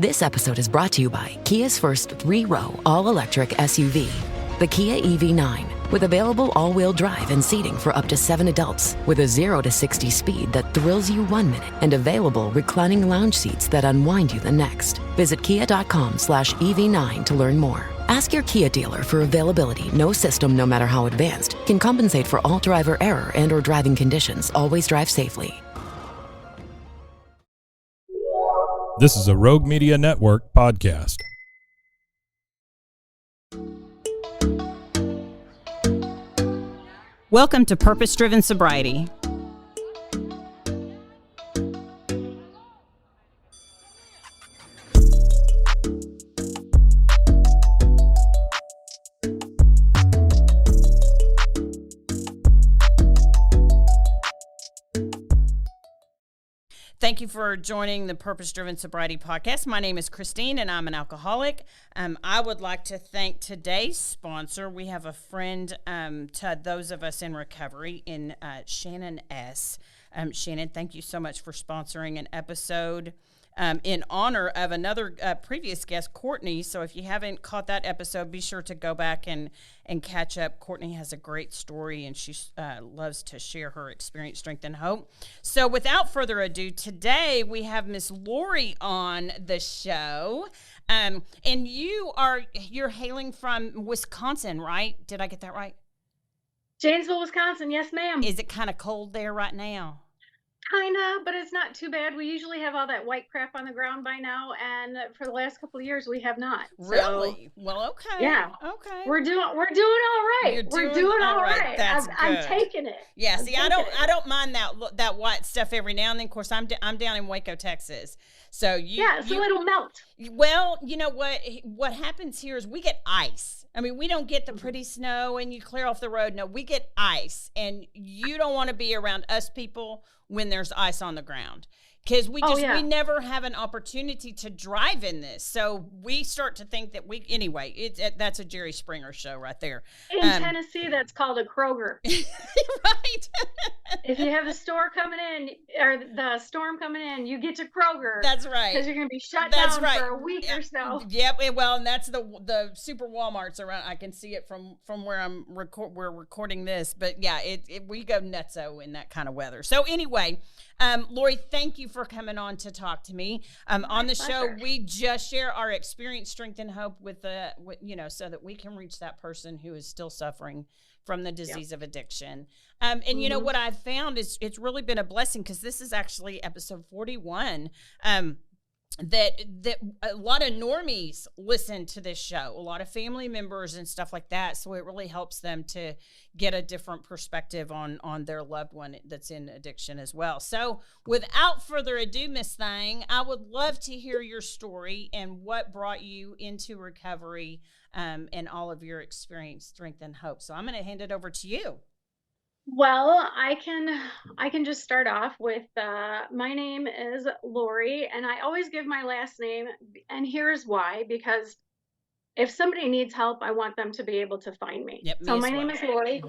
This episode is brought to you by Kia's first 3-row all-electric SUV, the Kia EV9, with available all-wheel drive and seating for up to 7 adults, with a 0 to 60 speed that thrills you 1 minute, and available reclining lounge seats that unwind you the next. Visit kia.com/EV9 to learn more. Ask your Kia dealer for availability. No system, no matter how advanced, can compensate for all driver error and or driving conditions. Always drive safely. This is a Rogue Media Network podcast. Welcome to Purpose Driven Sobriety. Thank you for joining the Purpose Driven Sobriety podcast. My name is Christine, and I'm an alcoholic. I would like to thank today's sponsor. We have a friend to those of us in recovery in Shannon S. Shannon, thank you so much for sponsoring an episode in honor of another previous guest, Courtney. So if you haven't caught that episode, be sure to go back and catch up. Courtney has a great story, and she loves to share her experience, strength, and hope. So without further ado, today we have Miss Lori on the show. And you're hailing from Wisconsin, right? Did I get that right? Janesville, Wisconsin. Yes, ma'am. Is it kind of cold there right now? Kind of, but it's not too bad. We usually have all that white crap on the ground by now, and for the last couple of years, we have not. Really? So, well, okay. Yeah. Okay. We're doing all right. We're doing all right. I'm taking it. Yeah. See, I don't mind that white stuff every now and then. Of course, I'm down in Waco, Texas. So it'll melt. Well, you know what happens here is we get ice. I mean, we don't get the pretty snow and you clear off the road. No, we get ice, and you don't want to be around us people when there's ice on the ground, because we never have an opportunity to drive in this. So we start to think that that's a Jerry Springer show right there. In Tennessee, that's called a Kroger. Right. If you have the store coming in or the storm coming in, you get to Kroger. That's right. Because you're going to be shut down for a week or so. Yep. Well, and that's the super Walmarts around. I can see it from where we're recording this. But yeah, we go nutso in that kind of weather. So anyway, Lori, thank you for coming on to talk to me. On the show, we just share our experience, strength, and hope with so that we can reach that person who is still suffering from the disease of addiction. And you know what I've found is it's really been a blessing, because this is actually episode 41. That a lot of normies listen to this show, a lot of family members and stuff like that. So it really helps them to get a different perspective on their loved one that's in addiction as well. So without further ado, Miss Thang, I would love to hear your story and what brought you into recovery, and all of your experience, strength, and hope. So I'm going to hand it over to you. Well, I can just start off with my name is Lori, and I always give my last name, and here's why: because if somebody needs help, I want them to be able to find me. Yep, so my name is Lori,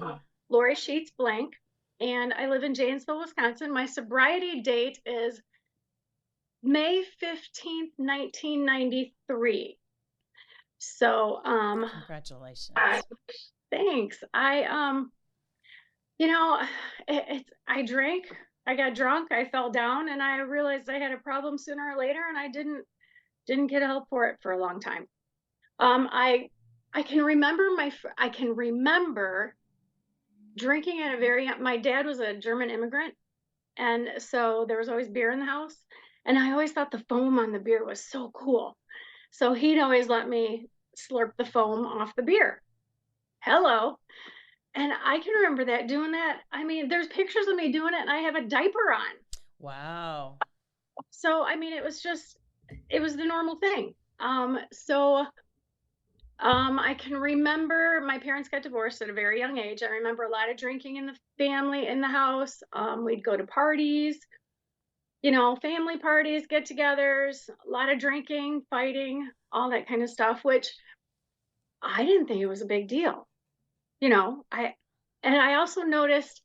Lori Sheets Blank, and I live in Janesville, Wisconsin. My sobriety date is May 15th, 1993. So, congratulations. Thanks. I drank, I got drunk, I fell down, and I realized I had a problem sooner or later, and I didn't get help for it for a long time. I can remember drinking at my dad was a German immigrant, and so there was always beer in the house, and I always thought the foam on the beer was so cool. So he'd always let me slurp the foam off the beer. Hello. And I can remember doing that. I mean, there's pictures of me doing it, and I have a diaper on. Wow. So, I mean, it was the normal thing. I can remember my parents got divorced at a very young age. I remember a lot of drinking in the family, in the house. We'd go to parties, family parties, get-togethers, a lot of drinking, fighting, all that kind of stuff, which I didn't think it was a big deal. I also noticed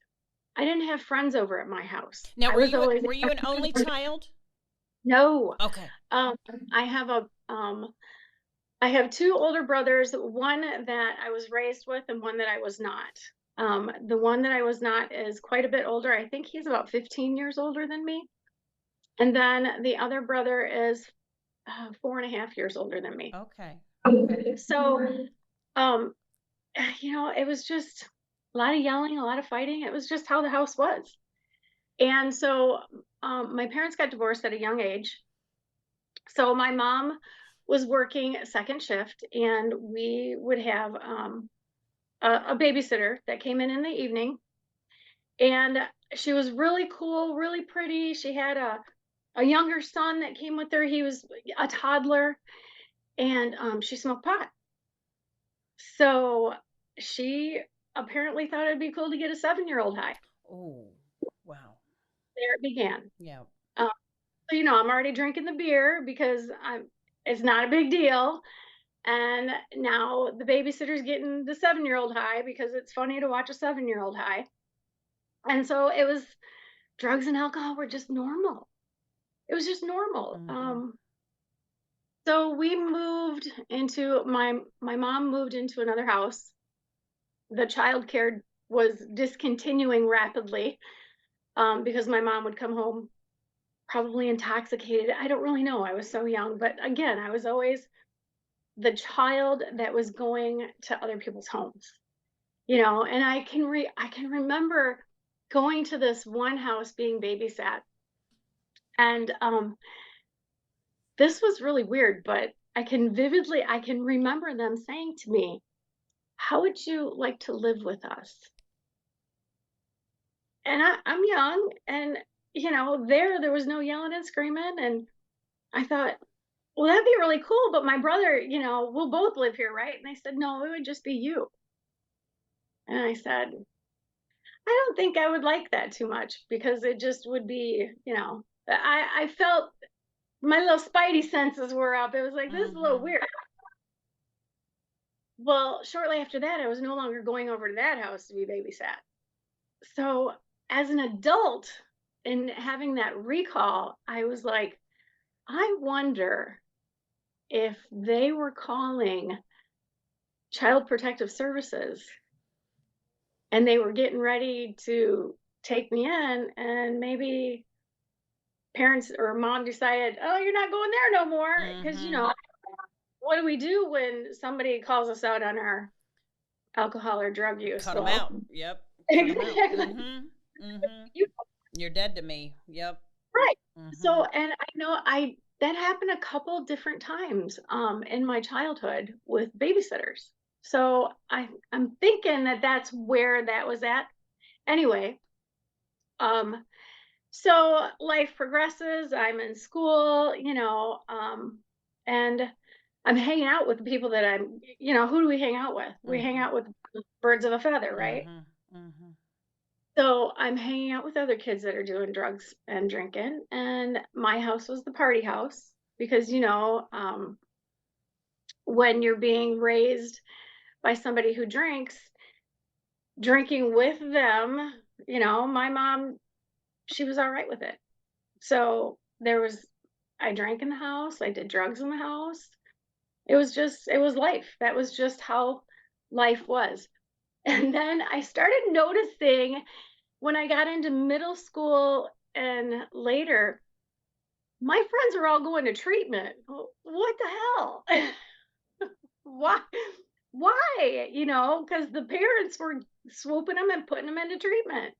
I didn't have friends over at my house. Now, were you an only child? No. Okay. Um, I have I have two older brothers, one that I was raised with and one that I was not. The one that I was not is quite a bit older. I think he's about 15 years older than me. And then the other brother is 4.5 years older than me. Okay. Okay. So, um, it was just a lot of yelling, a lot of fighting. It was just how the house was. And so, my parents got divorced at a young age. So my mom was working second shift, and we would have a babysitter that came in the evening, and she was really cool, really pretty. She had a younger son that came with her. He was a toddler, and she smoked pot. So she apparently thought it'd be cool to get a 7-year-old high. Oh, wow. There it began. Yeah. Um, so I'm already drinking the beer because it's not a big deal. And now the babysitter's getting the 7-year-old high because it's funny to watch a 7-year-old high. And so it was, drugs and alcohol were just normal. It was just normal. Mhm. So we moved into my mom moved into another house. The childcare was discontinuing rapidly, because my mom would come home probably intoxicated. I don't really know. I was so young, but again, I was always the child that was going to other people's homes. And I can remember going to this one house being babysat, and this was really weird, but I can remember them saying to me, "How would you like to live with us?" And I'm young, and there was no yelling and screaming, and I thought, well, that'd be really cool, but my brother, we'll both live here, right? And they said, no, it would just be you. And I said, I don't think I would like that too much, because it just would be, I felt my little spidey senses were up. It was like, this is a little Mhm. weird. Well, shortly after that, I was no longer going over to that house to be babysat. So as an adult and having that recall, I was like, I wonder if they were calling Child Protective Services and they were getting ready to take me in, and maybe parents or mom decided, oh, you're not going there no more, because Mhm. what do we do when somebody calls us out on our alcohol or drug use? Cut them Well, out. Yep. Cut them out. exactly. Mhm. Mhm. You You're dead to me. Yep. right. So, Mhm. and I know I that happened a couple different times in my childhood with babysitters. So I'm thinking that that's where that was at. Anyway, um, so life progresses. I'm in school, and I'm hanging out with the people that who do we hang out with? We hang Mhm. out with birds of a feather, right? Mhm. Mhm. So I'm hanging out with other kids that are doing drugs and drinking, and my house was the party house because, when you're being raised by somebody who drinks, drinking with them, my mom, she was all right with it. So I drank in the house, I did drugs in the house. It was life. That was just how life was. And then I started noticing when I got into middle school and later, my friends are all going to treatment. What the hell? Why? Why? Because the parents were swooping them and putting them into treatment.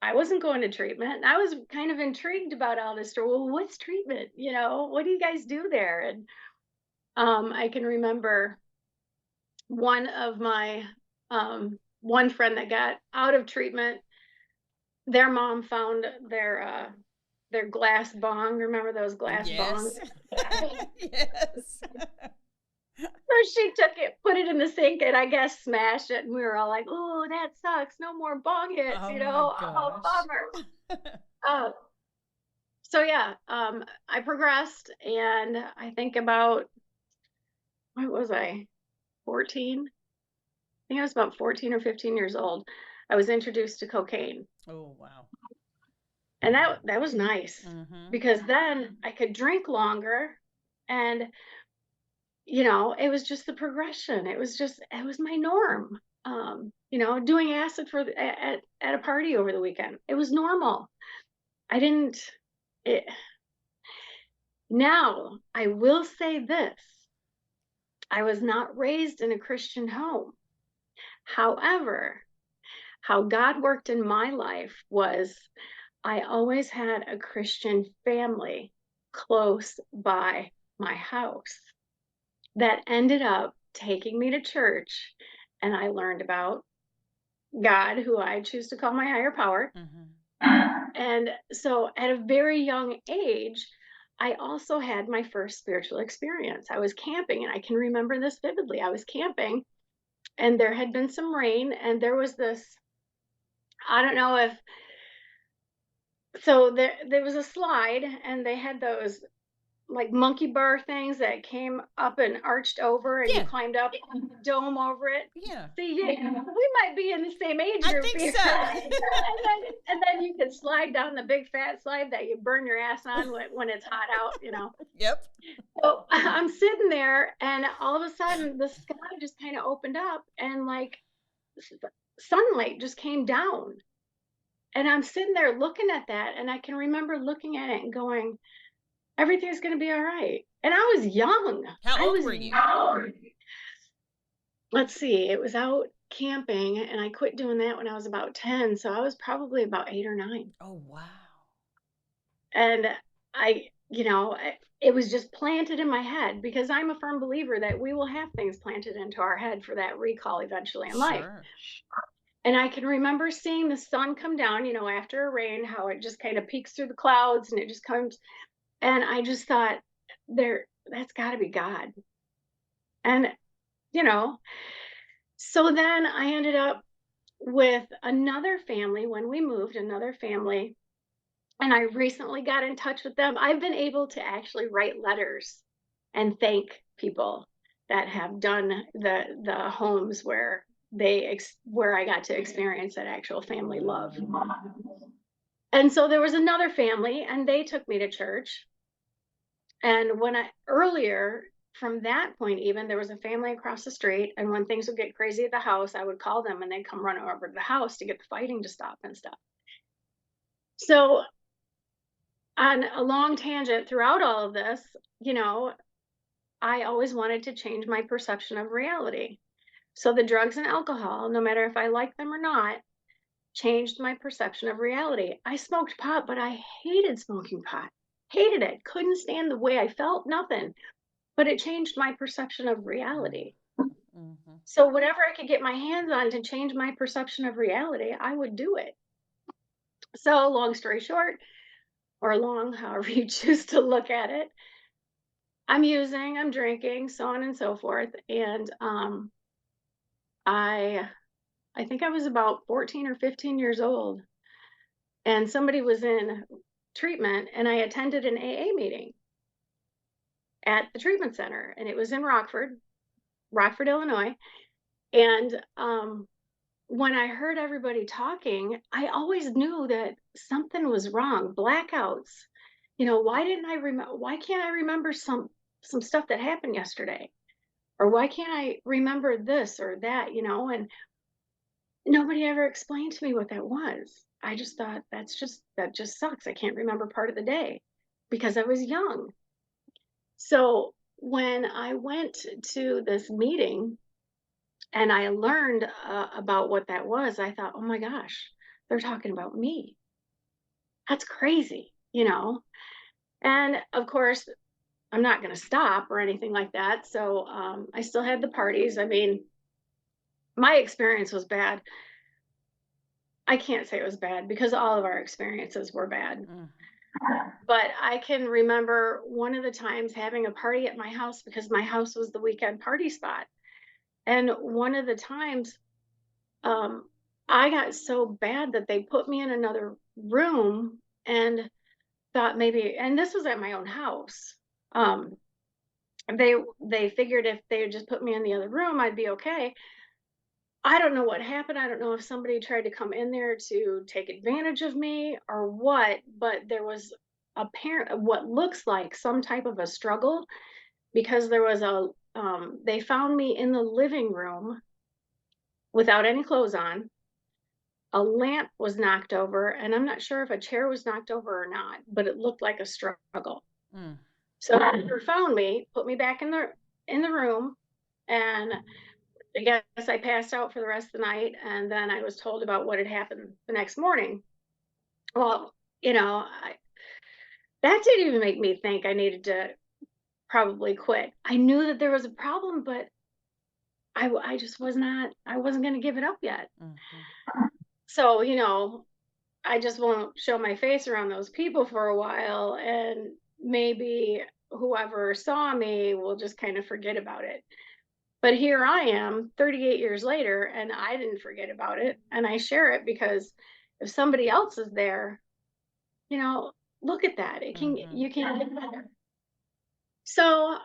I wasn't going to treatment. And I was kind of intrigued about all this story. Well, what's treatment? What do you guys do there? And I can remember one of my one friend that got out of treatment. Their mom found their glass bong. Remember those glass bongs? Yes. Yes. So she took it, put it in the sink, and I guess smashed it. And we were all like, "Oh, that sucks. No more bong hits." Oh my Oh, gosh. bummer. Uh, so yeah, I progressed, and I think about what was I, 14? I think I was about 14 or 15 years old. I was introduced to cocaine, Oh wow. And that was nice Mm-hmm. because then I could drink longer, and it was just the progression. It was my norm. Doing acid at a party over the weekend. It was normal. I didn't it, Now, I will say this. I was not raised in a Christian home. However, how God worked in my life was I always had a Christian family close by my house that ended up taking me to church, and I learned about God, who I choose to call my higher power. Mm-hmm. And so at a very young age, I also had my first spiritual experience. I was camping, and I can remember this vividly. I was camping, and there had been some rain, and there was this, I don't know if, so there was a slide, and they had those like monkey bar things that came up and arched over, and you Yeah. climbed up on the dome over it. Yeah. See, yeah, we might be in the same age I group think here. so. and then you could slide down the big fat slide that you burn your ass on when it's hot out. Yep. So I'm sitting there, and all of a sudden the sky just kind of opened up, and like sunlight just came down. And I'm sitting there looking at that, and I can remember looking at it and going, everything's going to be all right. And I was young. How I old was were you? young. Let's see, it was out camping, and I quit doing that when I was about 10. So I was probably about 8 or 9. Oh, wow. And it was just planted in my head because I'm a firm believer that we will have things planted into our head for that recall eventually in life. Sure. And I can remember seeing the sun come down, after a rain, how it just kind of peeks through the clouds and it just comes. And I just thought, that's got to be God. And, you know, so then I ended up with another family when we moved, another family, and I recently got in touch with them. I've been able to actually write letters and thank people that have done the homes where I got to experience that actual family love. And so there was another family, and they took me to church. And earlier from that point, even there was a family across the street. And when things would get crazy at the house, I would call them, and they'd come running over to the house to get the fighting to stop and stuff. So, on a long tangent throughout all of this, I always wanted to change my perception of reality. So, the drugs and alcohol, no matter if I liked them or not, changed my perception of reality. I smoked pot, but I hated smoking pot. Hated it. Couldn't stand the way I felt, nothing. But it changed my perception of reality. Mm-hmm. So whatever I could get my hands on to change my perception of reality, I would do it. So long story short, or long, however you choose to look at it, I'm drinking, so on and so forth. And I think I was about 14 or 15 years old, and somebody was in treatment, and I attended an AA meeting at the treatment center, and it was in Rockford, Illinois. And when I heard everybody talking, I always knew that something was wrong. Blackouts. Why can't I remember some stuff that happened yesterday? Or why can't I remember this or that, and nobody ever explained to me what that was. I just thought that just sucks. I can't remember part of the day because I was young. So when I went to this meeting and I learned about what that was, I thought, oh my gosh, they're talking about me. That's crazy. And of course, I'm not going to stop or anything like that. So I still had the parties. I mean, my experience was bad. I can't say it was bad because all of our experiences were bad. Mm. But I can remember one of the times having a party at my house because my house was the weekend party spot. And one of the times, I got so bad that they put me in another room and thought maybe, and this was at my own house. They figured if they would just put me in the other room, I'd be okay. I don't know what happened. I don't know if somebody tried to come in there to take advantage of me or what, but there was what looks like some type of a struggle because there was they found me in the living room without any clothes on. A lamp was knocked over, and I'm not sure if a chair was knocked over or not, but it looked like a struggle. Mm. So they found me, put me back in the room, and I guess I passed out for the rest of the night, and then I was told about what had happened the next morning. Well, that didn't even make me think I needed to probably quit. I knew that there was a problem, but I just I wasn't going to give it up yet. Mm-hmm. So, I just won't show my face around those people for a while, and maybe whoever saw me will just kind of forget about it. But here I am 38 years later, and I didn't forget about it, and I share it because if somebody else is there, you know, look at that. Mm-hmm. You can get better. So,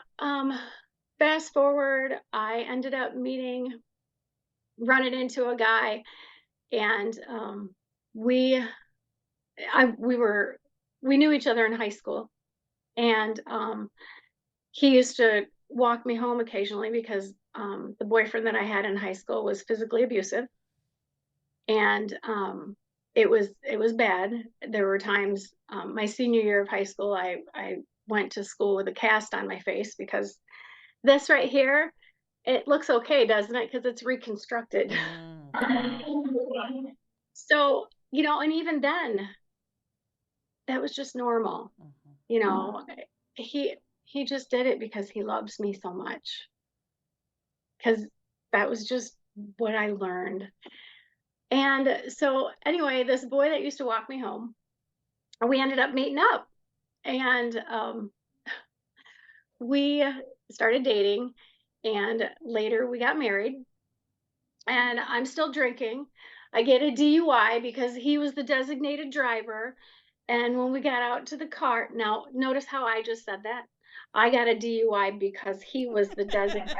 fast forward, I ended up running into a guy, and we we were we knew each other in high school, and he used to walk me home occasionally because the boyfriend that I had in high school was physically abusive, and it was bad. There were times my senior year of high school, I went to school with a cast on my face because this right here, it looks okay, doesn't it? Because it's reconstructed. Mm-hmm. So, and even then, that was just normal. Mm-hmm. You know, he just did it because he loves me so much. Because that was just what I learned. And so anyway, this boy that used to walk me home, we ended up meeting up, and we started dating, and later we got married, and I'm still drinking. I get a DUI because he was the designated driver. And when we got out to the car, now notice how I just said that. I got a DUI because he was the designated,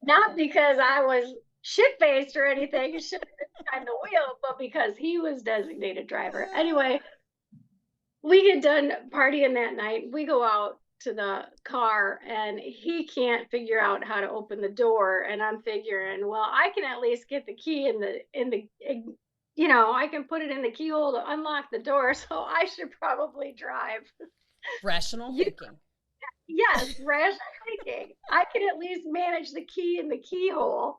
not because I was shit faced or anything, shit behind the wheel, but because he was designated driver. Anyway, we get done partying that night. We go out to the car, and he can't figure out how to open the door, and I'm figuring, well, I can at least get the key I can put it in the keyhole to unlock the door, so I should probably drive. Rational You, thinking. yes, rational thinking. I can at least manage the key in the keyhole.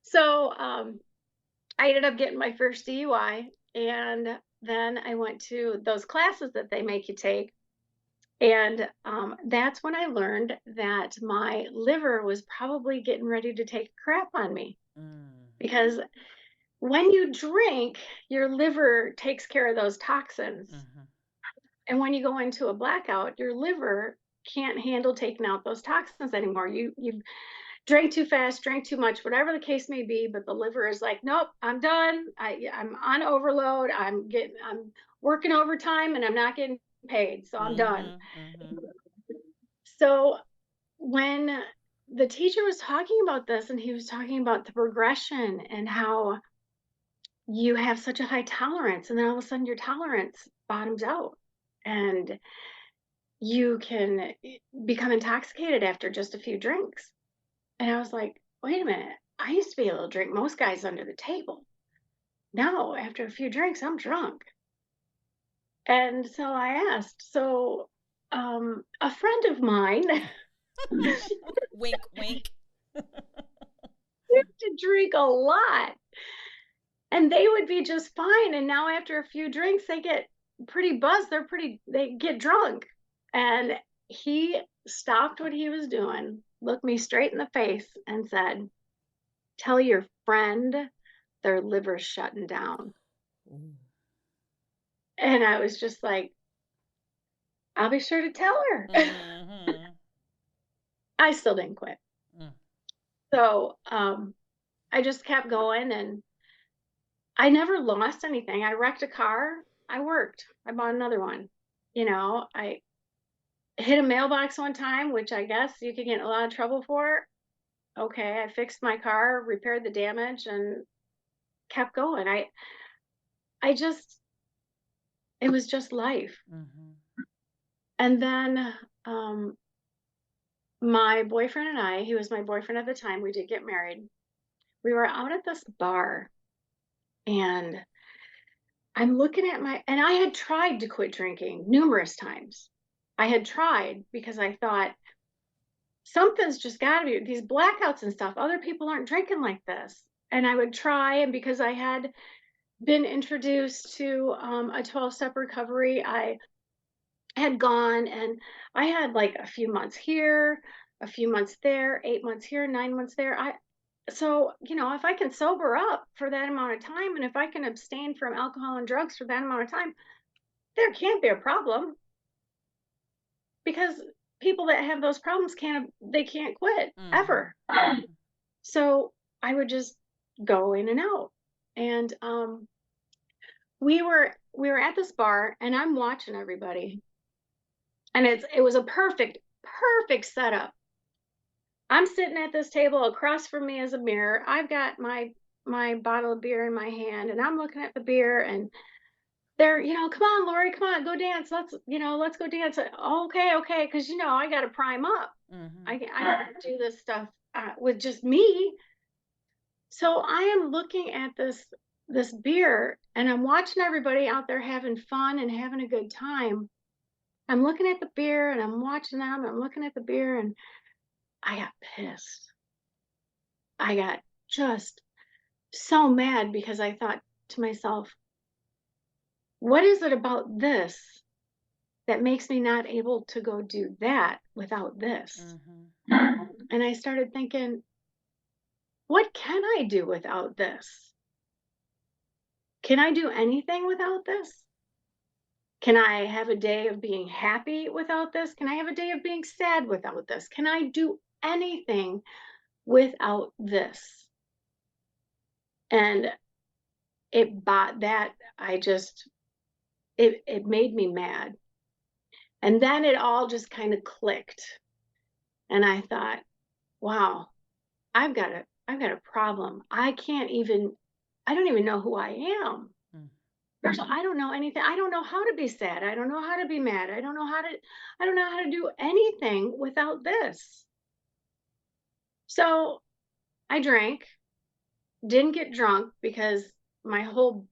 So I ended up getting my first DUI, and then I went to those classes that they make you take. And that's when I learned that my liver was probably getting ready to take a crap on me. Mm. Because when you drink, your liver takes care of those toxins. Mm-hmm. And when you go into a blackout, your liver can't handle taking out those toxins anymore. You drank too fast, drank too much, whatever the case may be, but the liver is like, nope, I'm done. I'm on overload. I'm working overtime, and I'm not getting paid, so I'm done. Mm-hmm. Mm-hmm. So when the teacher was talking about this, and he was talking about the progression and how you have such a high tolerance, and then all of a sudden your tolerance bottoms out, and you can become intoxicated after just a few drinks. And I was like, wait a minute, I used to be able to drink most guys under the table. Now, after a few drinks, I'm drunk. And so I asked, a friend of mine Wink, wink. used to drink a lot, and they would be just fine. And now, after a few drinks, they get pretty buzzed. They get drunk. And he stopped what he was doing, looked me straight in the face, and said, tell your friend their liver's shutting down. Ooh. And I was just like, I'll be sure to tell her. Mm-hmm. I still didn't quit. Mm. So I just kept going, and I never lost anything. I wrecked a car. I worked. I bought another one. I hit a mailbox one time, which I guess you could get in a lot of trouble for. okay. I fixed my car, repaired the damage, and kept going. I just, it was just life. Mm-hmm. And then, um, my boyfriend and I, he was my boyfriend at the time, we did get married. We were out at this bar, and I'm looking at and I had tried to quit drinking numerous times. I had tried because I thought something's just got to be these blackouts and stuff. Other people aren't drinking like this. And I would try, and because I had been introduced to a 12-step recovery, I had gone, and I had like a few months here, a few months there, 8 months here, 9 months there. So, if I can sober up for that amount of time, and if I can abstain from alcohol and drugs for that amount of time, there can't be a problem, because people that have those problems they can't quit Mm-hmm. ever. So I would just go in and out. And we were at this bar, and I'm watching everybody. And it was a perfect setup. I'm sitting at this table, across from me is a mirror. I've got my bottle of beer in my hand, and I'm looking at the beer, and they're, come on, Lori, come on, go dance. Let's go dance. Okay, okay, because I got to prime up. Mm-hmm. I don't do this stuff with just me. So I am looking at this beer, and I'm watching everybody out there having fun and having a good time. I'm looking at the beer, and I'm watching them. I'm looking at the beer, and I got pissed. I got just so mad, because I thought to myself, what is it about this that makes me not able to go do that without this? Mm-hmm. And I started thinking, what can I do without this? Can I do anything without this? Can I have a day of being happy without this? Can I have a day of being sad without this? Can I do anything without this? And it bought that I just it made me mad. And then it all just kind of clicked. And I thought, wow, I've got a problem. I don't even know who I am. I don't know anything. I don't know how to be sad. I don't know how to be mad. I don't know how to do anything without this. So I drank, didn't get drunk, because my whole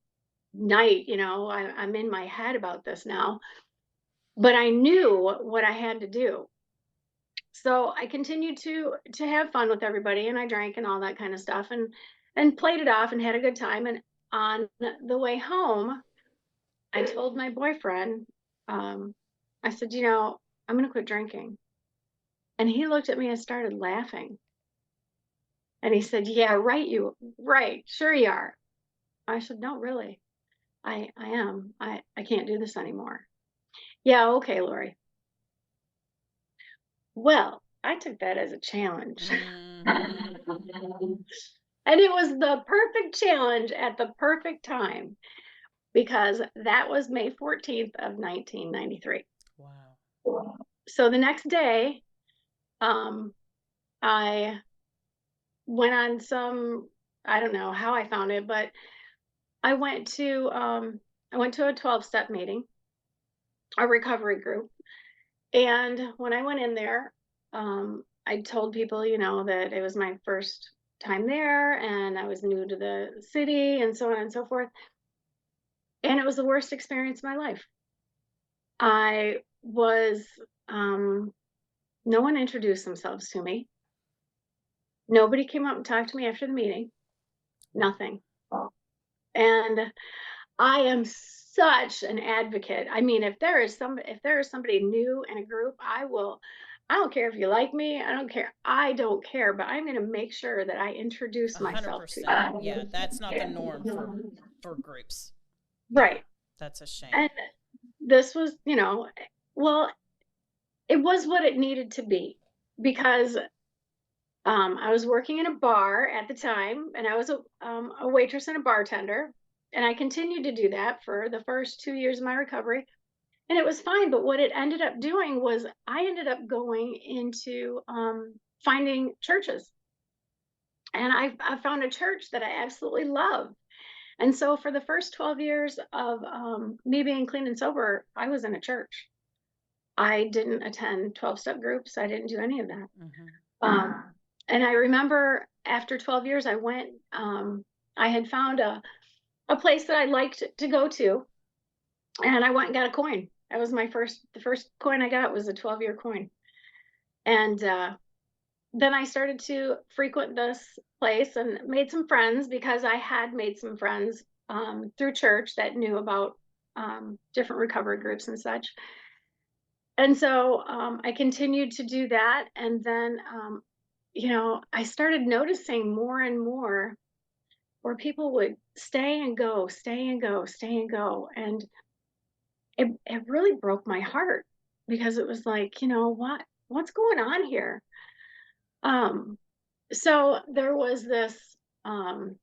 night, I'm in my head about this now, but I knew what I had to do. So I continued to have fun with everybody, and I drank and all that kind of stuff, and played it off and had a good time. And on the way home, I told my boyfriend, I said, I'm going to quit drinking. And he looked at me and started laughing. And he said, yeah, right. Sure you are. I said, no, really. I am. I can't do this anymore. Yeah, okay, Lori. Well, I took that as a challenge. Mm-hmm. And it was the perfect challenge at the perfect time, because that was May 14th of 1993. Wow. So the next day, I went on I don't know how I found it, but I went to a 12-step meeting, a recovery group. And when I went in there, I told people, that it was my first time there, and I was new to the city, and so on and so forth. And it was the worst experience of my life. I was, no one introduced themselves to me. Nobody came up and talked to me after the meeting. Nothing. And I am such an advocate. I mean, if there is somebody new in a group, I don't care if you like me. I don't care, but I'm going to make sure that I introduce myself to 100%. you. Yeah, that's not the norm for groups. Right. That's a shame. And this was, well, it was what it needed to be, because I was working in a bar at the time, and I was a waitress and a bartender, and I continued to do that for the first 2 years of my recovery, and it was fine. But what it ended up doing was I ended up going into finding churches. And I found a church that I absolutely love. And so for the first 12 years of me being clean and sober, I was in a church. I didn't attend 12-step groups. I didn't do any of that. Mm-hmm. And I remember after 12 years, I went, I had found a place that I liked to go to, and I went and got a coin. That was the first coin I got was a 12-year coin. And then I started to frequent this place and made some friends because I had made some friends through church that knew about different recovery groups and such. And so I continued to do that. And then, I started noticing more and more where people would stay and go, stay and go, stay and go. And it really broke my heart because it was like, what's going on here? Um, so there was this um,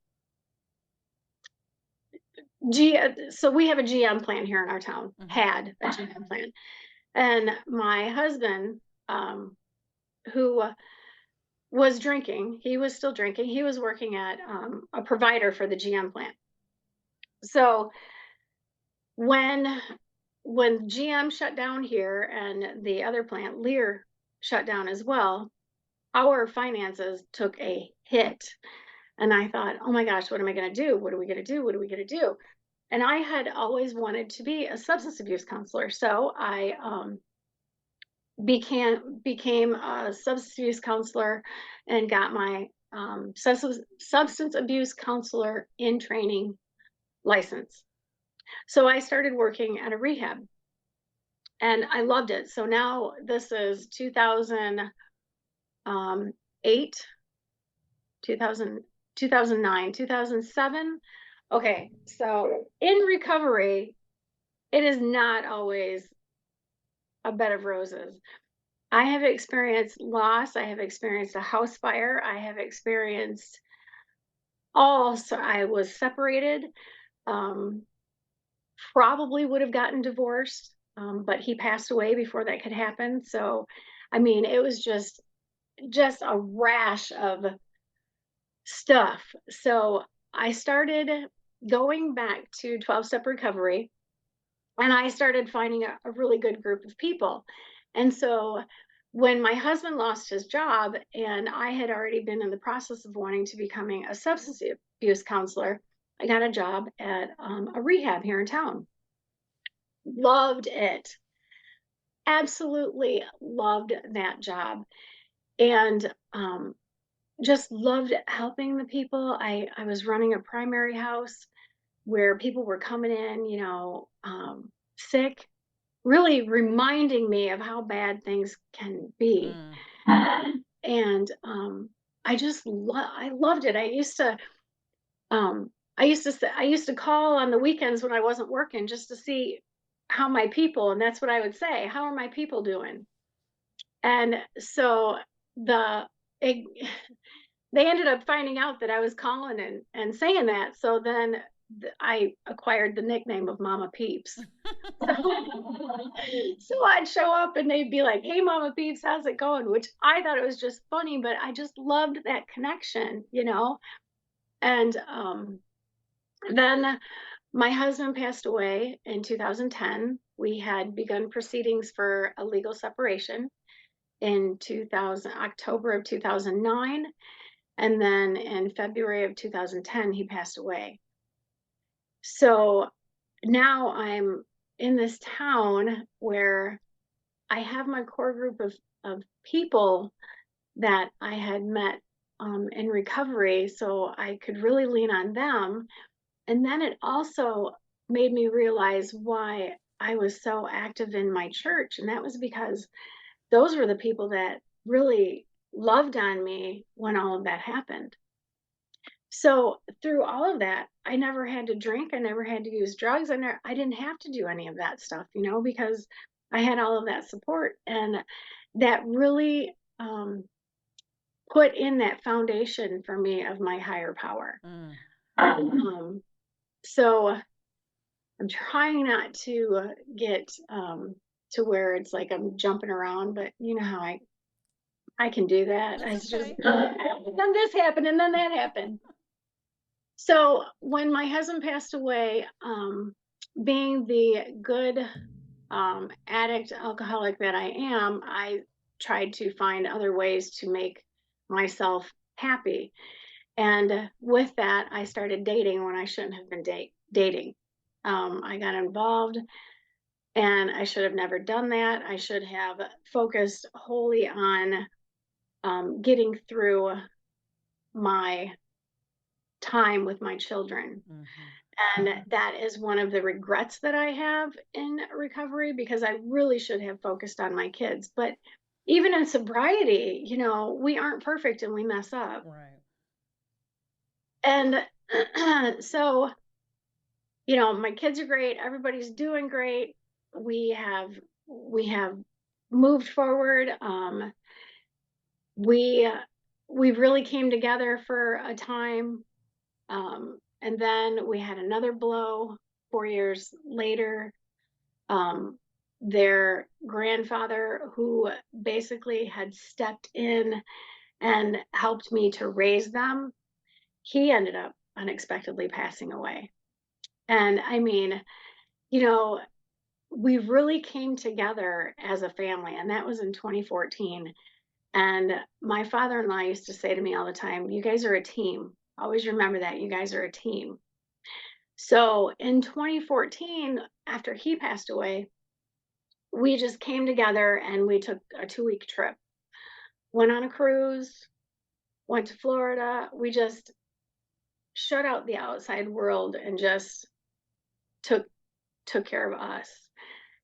so we have a GM plan here in our town, had a GM plan. And my husband, who was drinking, he was still drinking, he was working at a provider for the GM plant. So when GM shut down here and the other plant, Lear, shut down as well, our finances took a hit. And I thought, oh my gosh, what am I going to do? What are we going to do? What are we going to do? And I had always wanted to be a substance abuse counselor. So I became a substance abuse counselor and got my substance abuse counselor in training license. So I started working at a rehab and I loved it. So now this is 2008, 2000, 2009, 2007. Okay, so in recovery, it is not always a bed of roses. I have experienced loss. I have experienced a house fire. I have experienced so I was separated. Um, Probably would have gotten divorced, but he passed away before that could happen. So, I mean, it was just a rash of stuff. So I started going back to 12-step recovery and I started finding a really good group of people. And so when my husband lost his job and I had already been in the process of wanting to becoming a substance abuse counselor, I got a job at a rehab here in town. Loved it. Absolutely loved that job. And just loved helping the people. I was running a primary house where people were coming in, sick, really reminding me of how bad things can be. And I loved it. I used to call on the weekends when I wasn't working just to see how my people, and that's what I would say, how are my people doing? And so the it, they ended up finding out that I was calling and saying that. So then I acquired the nickname of Mama Peeps. So I'd show up and they'd be like, "Hey, Mama Peeps, how's it going?" Which I thought it was just funny, but I just loved that connection. And then my husband passed away in 2010. We had begun proceedings for a legal separation in October of 2009. And then in February of 2010, he passed away. So now I'm in this town where I have my core group of people that I had met in recovery, so I could really lean on them. And then it also made me realize why I was so active in my church. And that was because those were the people that really loved on me when all of that happened. So through all of that, I never had to drink. I never had to use drugs. I didn't have to do any of that stuff, because I had all of that support. And that really put in that foundation for me of my higher power. So I'm trying not to get to where it's like I'm jumping around, but you know how I can do that. That's It's just, okay. then this happened and then that happened. So when my husband passed away, being the good addict, alcoholic that I am, I tried to find other ways to make myself happy. And with that, I started dating when I shouldn't have been dating. I got involved and I should have never done that. I should have focused wholly on getting through my time with my children. And that is one of the regrets that I have in recovery, because I really should have focused on my kids. But even in sobriety, we aren't perfect and we mess up. Right. And so, my kids are great. Everybody's doing great. We have moved forward. We really came together for a time. And then we had another blow 4 years later. Their grandfather, who basically had stepped in and helped me to raise them, he ended up unexpectedly passing away. And I mean, you know, we really came together as a family, and that was in 2014. And my father-in-law used to say to me all the time, "You guys are a team. Always remember that. You guys are a team." So in 2014, after he passed away, we just came together and we took a 2-week trip. Went on a cruise, went to Florida. We just shut out the outside world and just took care of us,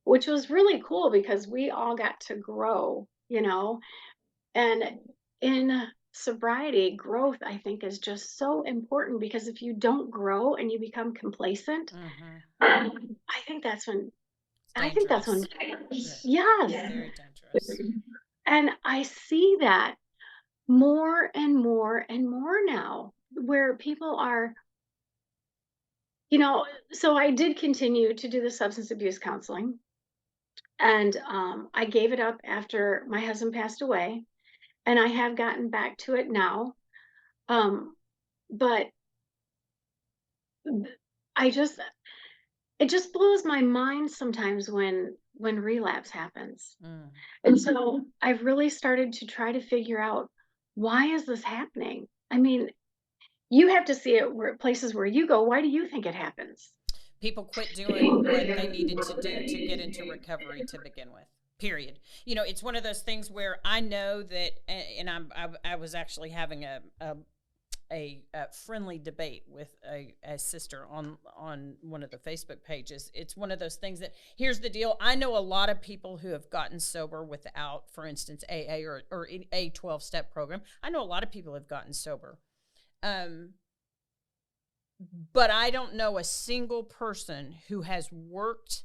which was really cool because we all got to grow. And in sobriety, growth, I think, is just so important, because if you don't grow and you become complacent, I think that's when Dangerous. yes. Very dangerous. And I see that more and more and more now, where people are, so I did continue to do the substance abuse counseling. And I gave it up after my husband passed away, and I have gotten back to it now. But I just, it just blows my mind sometimes when relapse happens. And so I've really started to try to figure out, why is this happening? I mean, you have to see it places where you go. Why do you think it happens? People quit doing what they needed to do to get into recovery to begin with. Period. It's one of those things where I know that, and I was actually having a friendly debate with a sister on one of the Facebook pages. It's one of those things that, here's the deal. I know a lot of people who have gotten sober without, for instance, AA or a 12-step program. I know a lot of people have gotten sober. But I don't know a single person who has worked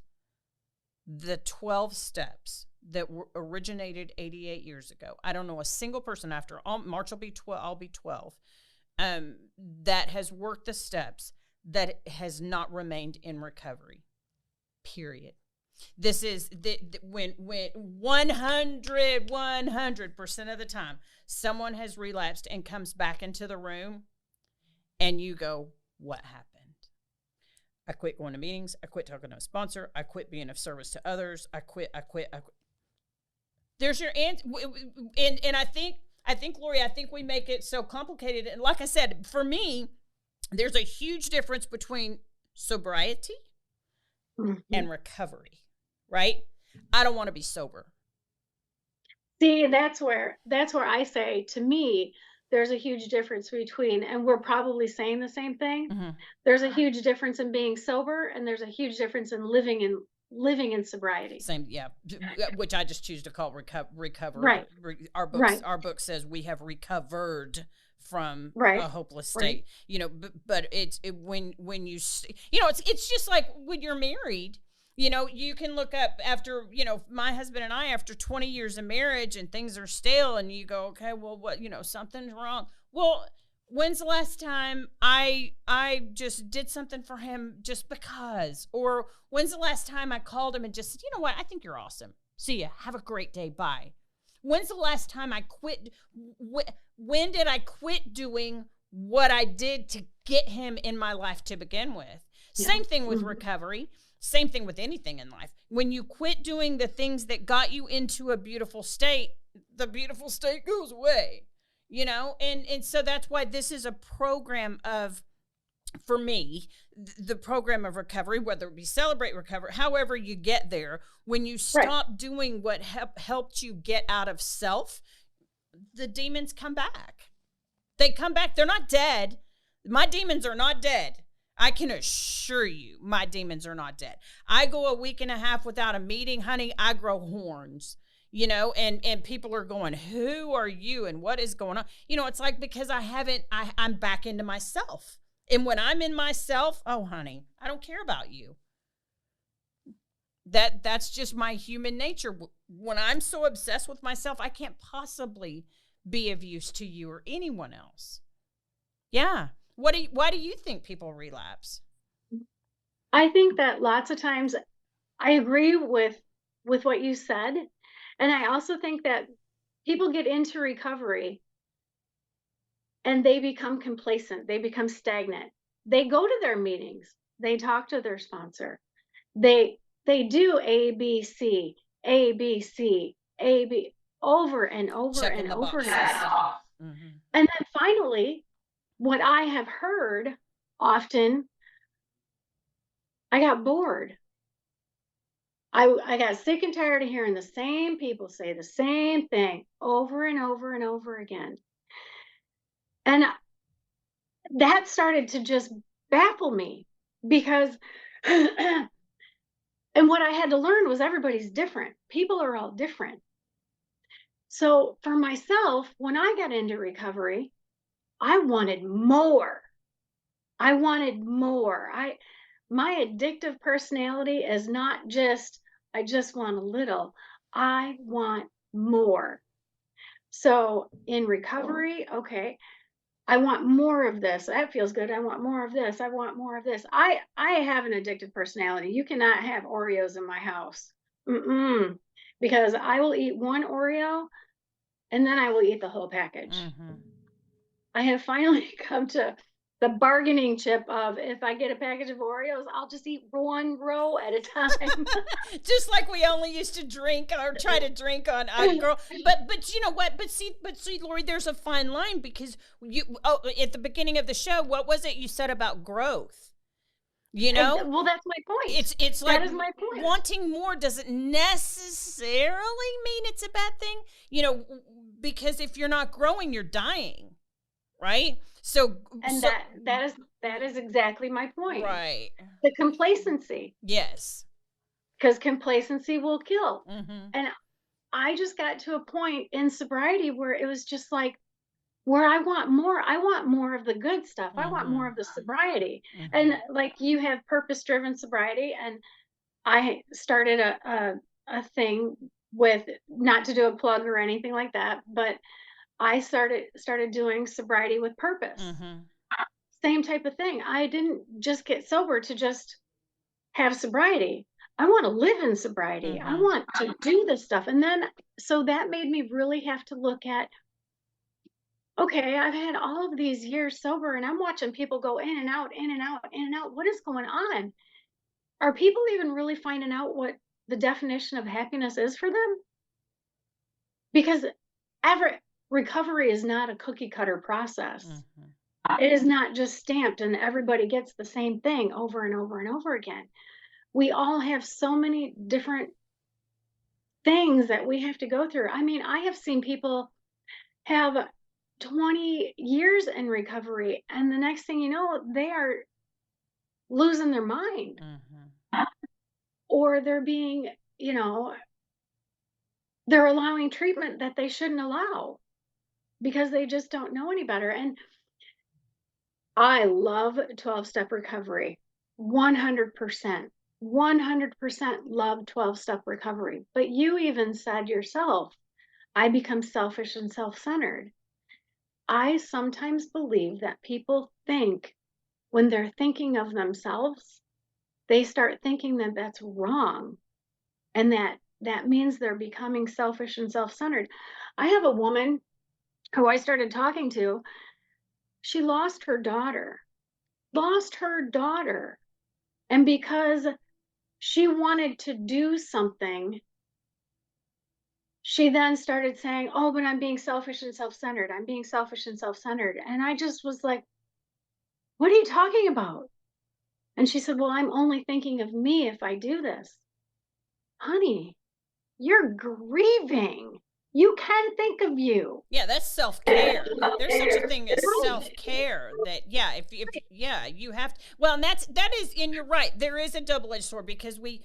the 12 steps that originated 88 years ago. I don't know a single person, after March will be 12, I'll be 12, that has worked the steps that has not remained in recovery. Period. This is when 100% of the time someone has relapsed and comes back into the room, and you go, what happened? I quit going to meetings. I quit talking to a sponsor. I quit being of service to others. I quit. There's your answer. And I think, Lori, I think we make it so complicated. And like I said, for me, there's a huge difference between sobriety and recovery, right? I don't want to be sober. See, that's where I say, to me, there's a huge difference between, and we're probably saying the same thing. There's a huge difference in being sober, and there's a huge difference in living in sobriety. Same, yeah. Which I just choose to call recover. Right. Our book says we have recovered from a hopeless state. But when you it's just like when you're married. You can look up after, my husband and I, after 20 years of marriage and things are stale, and you go, okay, well, what, something's wrong. Well, when's the last time I just did something for him just because? Or when's the last time I called him and just said, you know what, I think you're awesome. See ya. Have a great day. Bye. When's the last time I quit? When did I quit doing what I did to get him in my life to begin with? Yeah. Same thing with recovery. Same thing with anything in life. When you quit doing the things that got you into a beautiful state, the beautiful state goes away, and so that's why this is a program of, for me, the program of recovery, whether it be Celebrate Recovery, however you get there, when you stop doing what helped you get out of self, the demons come back. They come back. They're not dead. My demons are not dead. I can assure you my demons are not dead. I go a week and a half without a meeting, honey, I grow horns, and people are going, who are you and what is going on? It's like, because I'm back into myself. And when I'm in myself, oh, honey, I don't care about you. That's just my human nature. When I'm so obsessed with myself, I can't possibly be of use to you or anyone else. Yeah. Why do you think people relapse? I think that lots of times I agree with what you said. And I also think that people get into recovery and they become complacent. They become stagnant. They go to their meetings. They talk to their sponsor. They do A, B, C, A, B, C, A, B, over and over and over again. Mm-hmm. And then finally, what I have heard often, I got bored. I got sick and tired of hearing the same people say the same thing over and over and over again. And that started to just baffle me, because and what I had to learn was everybody's different. People are all different. So for myself, when I got into recovery, I wanted more. I wanted more. My addictive personality is not just, I just want a little. I want more. So in recovery, okay, I want more of this. That feels good. I want more of this. I want more of this. I have an addictive personality. You cannot have Oreos in my house. Because I will eat one Oreo and then I will eat the whole package. Mm-hmm. I have finally come to the bargaining chip of, if I get a package of Oreos, I'll just eat one row at a time. Just like we only used to drink or try to drink on girl. But you know what? But see, Lori, there's a fine line, because at the beginning of the show, what was it you said about growth? Well, that's my point. It's like, that is my point. Wanting more doesn't necessarily mean it's a bad thing, because if you're not growing, you're dying, right? So, and that is exactly my point. Right. The complacency. Yes. Because complacency will kill. Mm-hmm. And I just got to a point in sobriety where it was just like, where I want more. I want more of the good stuff. Mm-hmm. I want more of the sobriety. Mm-hmm. And like, you have purpose-driven sobriety, and I started a thing with, not to do a plug or anything like that, but I started doing sobriety with purpose. Mm-hmm. Same type of thing. I didn't just get sober to just have sobriety. I want to live in sobriety. Mm-hmm. I want to do this stuff. And then, so that made me really have to look at, okay, I've had all of these years sober, and I'm watching people go in and out, in and out, in and out. What is going on? Are people even really finding out what the definition of happiness is for them? Because recovery is not a cookie cutter process. Mm-hmm. It is not just stamped and everybody gets the same thing over and over and over again. We all have so many different things that we have to go through. I mean, I have seen people have 20 years in recovery, and the next thing you know, they are losing their mind. Mm-hmm. Or they're being, they're allowing treatment that they shouldn't allow, because they just don't know any better. And I love 12-step recovery. 100% love 12-step recovery. But you even said yourself, I become selfish and self-centered. I sometimes believe that people think, when they're thinking of themselves, they start thinking that that's wrong, and that that means they're becoming selfish and self-centered. I have a woman who I started talking to. She lost her daughter. And because she wanted to do something, she then started saying, "Oh, but I'm being selfish and self-centered. I'm being selfish and self-centered." And I just was like, "What are you talking about?" And she said, "Well, I'm only thinking of me if I do this." Honey, you're grieving. You can think of you. Yeah, that's self-care. There's such a thing as self-care that, yeah, if yeah, you have to, well, and that is, and you're right, there is a double-edged sword, because we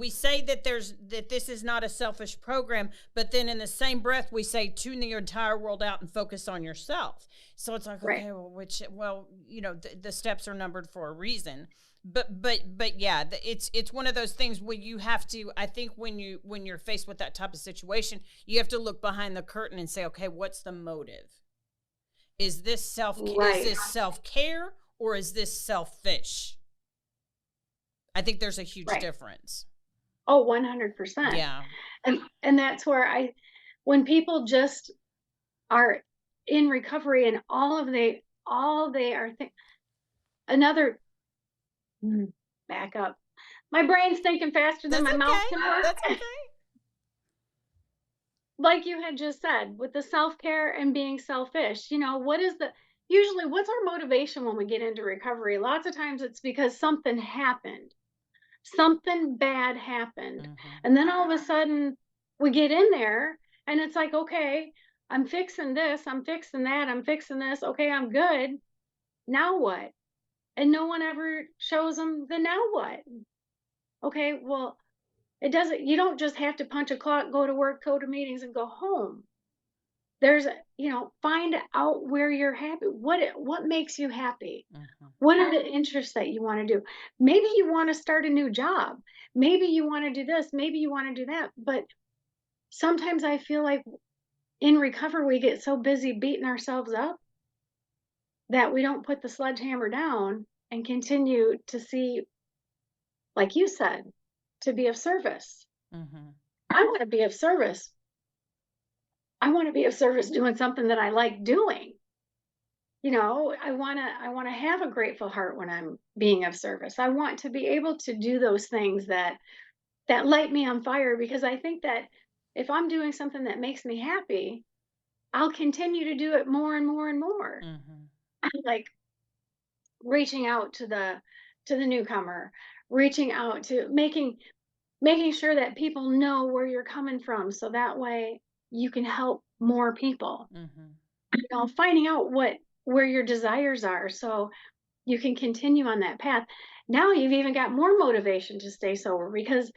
say that this is not a selfish program, but then in the same breath we say tune the entire world out and focus on yourself. So it's like, Right. okay, well, the steps are numbered for a reason. But yeah, it's one of those things where you have to, I think, when you're faced with that type of situation, you have to look behind the curtain and say, okay, what's the motive? Is this Right. self-care, or is this selfish? I think there's a huge Right. difference. Oh, 100%. Yeah. And that's where when people just are in recovery and all they are another back up. My brain's thinking faster than That's my mouth okay. can work. That's okay. Like you had just said, with the self-care and being selfish, usually what's our motivation when we get into recovery? Lots of times it's because something happened. Something bad happened. Mm-hmm. And then all of a sudden we get in there and it's like, okay, I'm fixing this, I'm fixing that, I'm fixing this. Okay, I'm good. Now what? And no one ever shows them the now what. Okay, well, you don't just have to punch a clock, go to work, go to meetings, and go home. Find out where you're happy. What makes you happy? Mm-hmm. What are the interests that you want to do? Maybe you want to start a new job. Maybe you want to do this. Maybe you want to do that. But sometimes I feel like in recovery, we get so busy beating ourselves up that we don't put the sledgehammer down and continue to see, like you said, to be of service. Mm-hmm. I want to be of service. I want to be of service doing something that I like doing. I want to have a grateful heart when I'm being of service. I want to be able to do those things that light me on fire, because I think that if I'm doing something that makes me happy, I'll continue to do it more and more and more. Mm-hmm. Like reaching out to the newcomer, reaching out to making sure that people know where you're coming from, so that way you can help more people. Mm-hmm. Finding out where your desires are, so you can continue on that path. Now you've even got more motivation to stay sober, because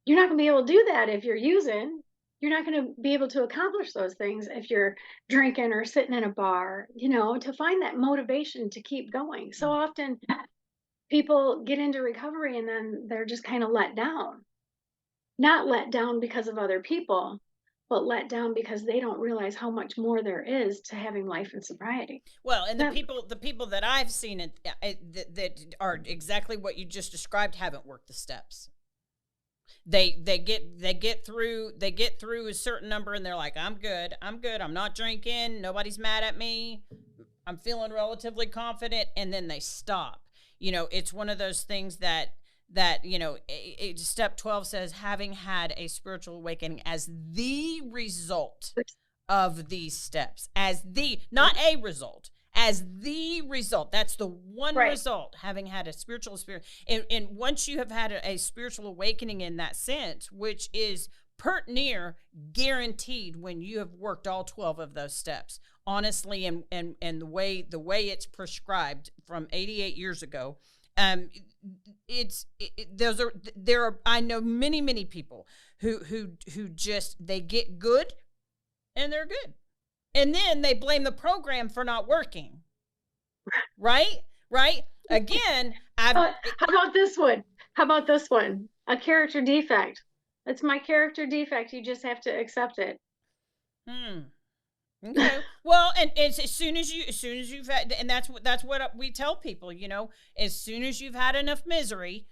you're not going to be able to do that if you're using. You're not going to be able to accomplish those things if you're drinking or sitting in a bar, to find that motivation to keep going. So often people get into recovery and then they're just kind of let down. Not let down because of other people, but let down because they don't realize how much more there is to having life in sobriety. Well, and That, the people that I've seen that are exactly what you just described haven't worked the steps. They get through a certain number and they're like, I'm good, I'm not drinking, nobody's mad at me, I'm feeling relatively confident, and then they stop. It's one of those things that step 12 says, having had a spiritual awakening as the result of these steps, not a result, as the result. That's the one right. result, having had a spiritual experience. And once you have had a spiritual awakening in that sense, which is pert near guaranteed when you have worked all 12 of those steps, honestly, and the way it's prescribed from 88 years ago, there are, I know many people who just, they get good and they're good, and then they blame the program for not working. Right again. How about this one? A character defect. It's my character defect. You just have to accept it. Okay. Well, and it's as soon as you've had, and that's what we tell people, as soon as you've had enough misery,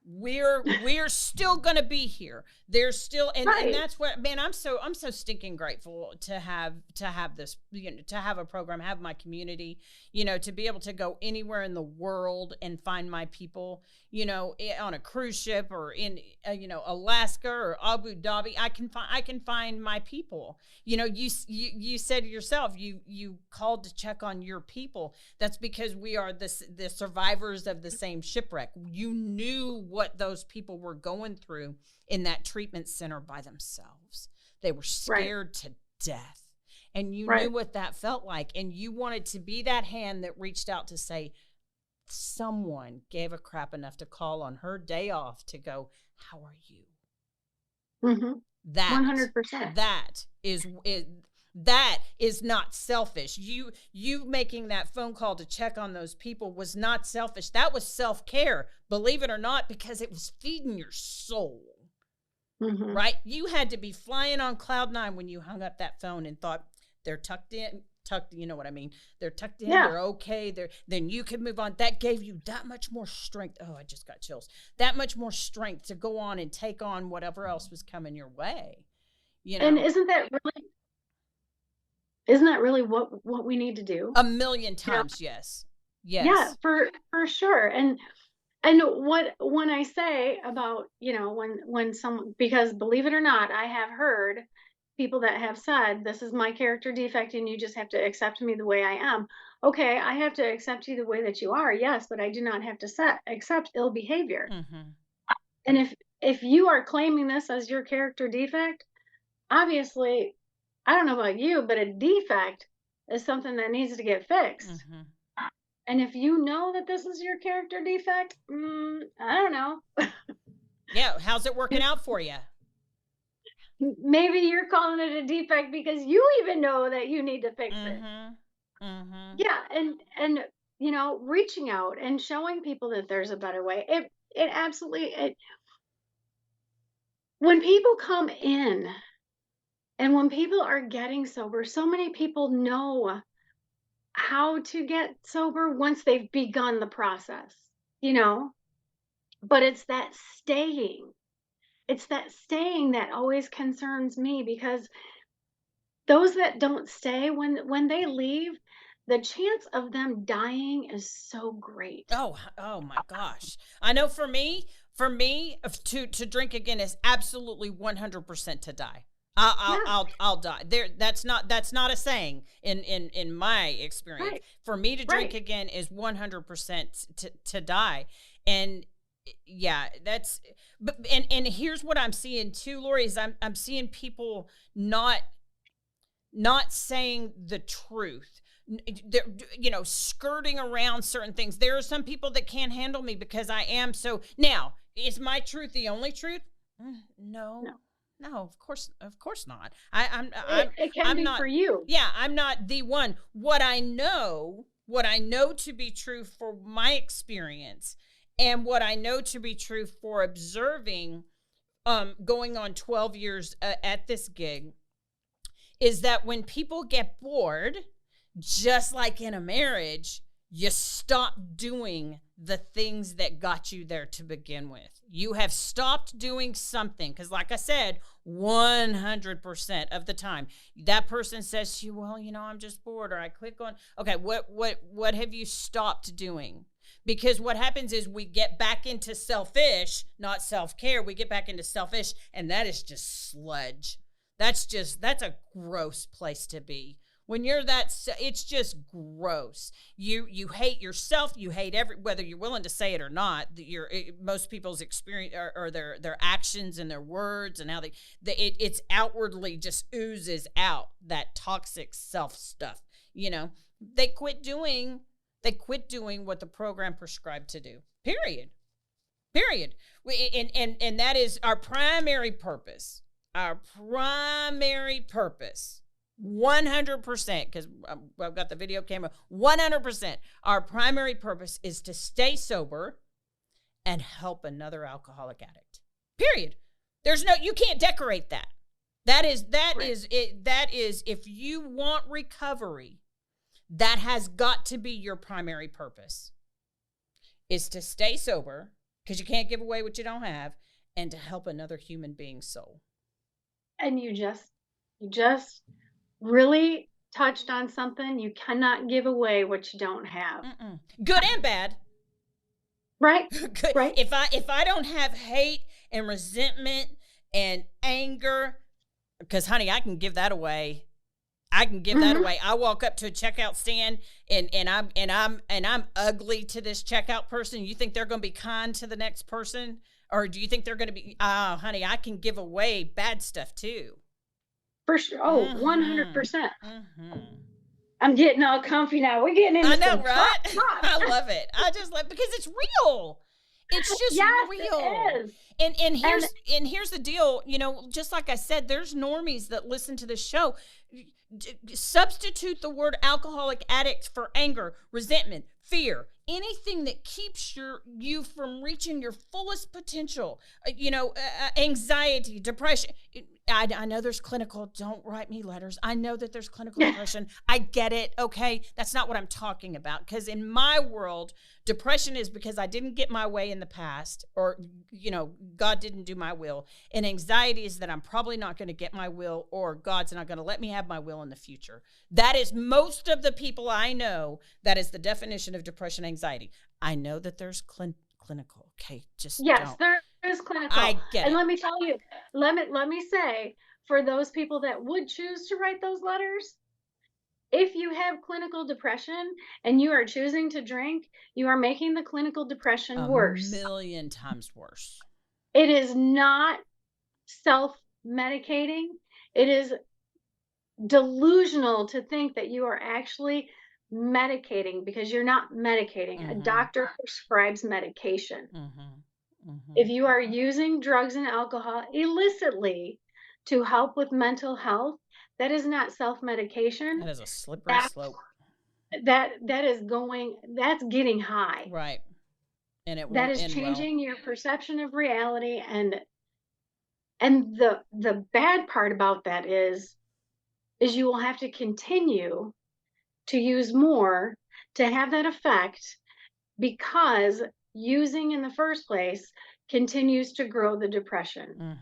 We're still gonna be here. There's still, and Right. that's what, man, I'm so stinking grateful to have this, to have a program, have my community, to be able to go anywhere in the world and find my people, on a cruise ship or in Alaska or Abu Dhabi. I can find my people. You said yourself, you called to check on your people. That's because we are the survivors of the same shipwreck. You knew what those people were going through in that treatment center by themselves. They were scared to death. And you knew what that felt like. And you wanted to be that hand that reached out to say, someone gave a crap enough to call on her day off to go, how are you? Mm-hmm. That 100%. That is not selfish. You making that phone call to check on those people was not selfish. That was self-care, believe it or not, because it was feeding your soul. Mm-hmm. Right? You had to be flying on cloud nine when you hung up that phone and thought, they're tucked, you know what I mean? They're tucked in, they're okay, then you could move on. That gave you that much more strength. Oh, I just got chills. That much more strength to go on and take on whatever else was coming your way. And isn't that really what we need to do? A million times, yes. Yeah, for sure. And when I say about, when someone, because believe it or not, I have heard people that have said, this is my character defect and you just have to accept me the way I am. Okay, I have to accept you the way that you are, yes, but I do not have to accept ill behavior. Mm-hmm. And if you are claiming this as your character defect, obviously, I don't know about you, but a defect is something that needs to get fixed. Mm-hmm. And if you know that this is your character defect, I don't know. Yeah, how's it working out for you? Maybe you're calling it a defect because you even know that you need to fix it. Mm-hmm. Yeah, and reaching out and showing people that there's a better way. It absolutely, when people come in and when people are getting sober, so many people know how to get sober once they've begun the process, but it's that staying. It's that staying that always concerns me, because those that don't stay, when they leave, the chance of them dying is so great. Oh my gosh. I know for me, to drink again is absolutely 100% to die. I'll die. That's not a saying in my experience. Right. For me to drink again is 100% to die. And yeah, and here's what I'm seeing too, Lori, is I'm seeing people not saying the truth. They're, skirting around certain things. There are some people that can't handle me because I am so. Now, is my truth the only truth? No, of course not. It can be not, for you. Yeah, I'm not the one. What I know to be true for my experience, and what I know to be true for observing, going on 12 years at this gig, is that when people get bored, just like in a marriage, you stop doing the things that got you there to begin with. You have stopped doing something, because like I said, 100% of the time, that person says to you, well, I'm just bored, or I click on, okay, what have you stopped doing? Because what happens is we get back into selfish, not self-care. We get back into selfish, and that is just sludge. That's a gross place to be. When you're it's just gross. You hate yourself. You hate whether you're willing to say it or not. Most people's experience or their actions and their words and how it's outwardly just oozes out that toxic self stuff. They quit doing what the program prescribed to do. Period. And that is our primary purpose. Our primary purpose, 100%, because I've got the video camera, 100%. Our primary purpose is to stay sober and help another alcoholic addict. Period. You can't decorate that. That is it. That is, if you want recovery, that has got to be your primary purpose, is to stay sober because you can't give away what you don't have, and to help another human being's soul. And you just really touched on something. You cannot give away what you don't have. Good and bad. Right? Good. Right. If I don't have hate and resentment and anger, because honey, I can give that away. I can give that away. I walk up to a checkout stand and I'm ugly to this checkout person. You think they're going to be kind to the next person? Or do you think they're going to be, honey, I can give away bad stuff too. For sure. Oh, 100%. I'm getting all comfy now. We're getting into I know, right? I love it. I just love, because it's real. It's just real. It is. And here's the deal, you know, just like I said, there's normies that listen to this show. Substitute the word alcoholic addict for anger, resentment, fear, anything that keeps you from reaching your fullest potential. Anxiety, depression. I know there's clinical, don't write me letters. I know that there's clinical depression. I get it. Okay. That's not what I'm talking about. Because in my world, depression is because I didn't get my way in the past, or, God didn't do my will. And anxiety is that I'm probably not going to get my will, or God's not going to let me have my will in the future. That is most of the people I know. That is the definition of depression, anxiety. I know that there's clinical. Okay. There is clinical. I get it. And let me tell you, let me say, for those people that would choose to write those letters, if you have clinical depression and you are choosing to drink, you are making the clinical depression worse. 1,000,000 times worse. It is not self-medicating. It is delusional to think that you are actually medicating, because you're not medicating. A doctor prescribes medication. If you are using drugs and alcohol illicitly to help with mental health, that is not self-medication. That is a slippery slope. That's getting high. Right. And that is changing your perception of reality. And the bad part about that is you will have to continue to use more to have that effect, because using in the first place continues to grow the depression.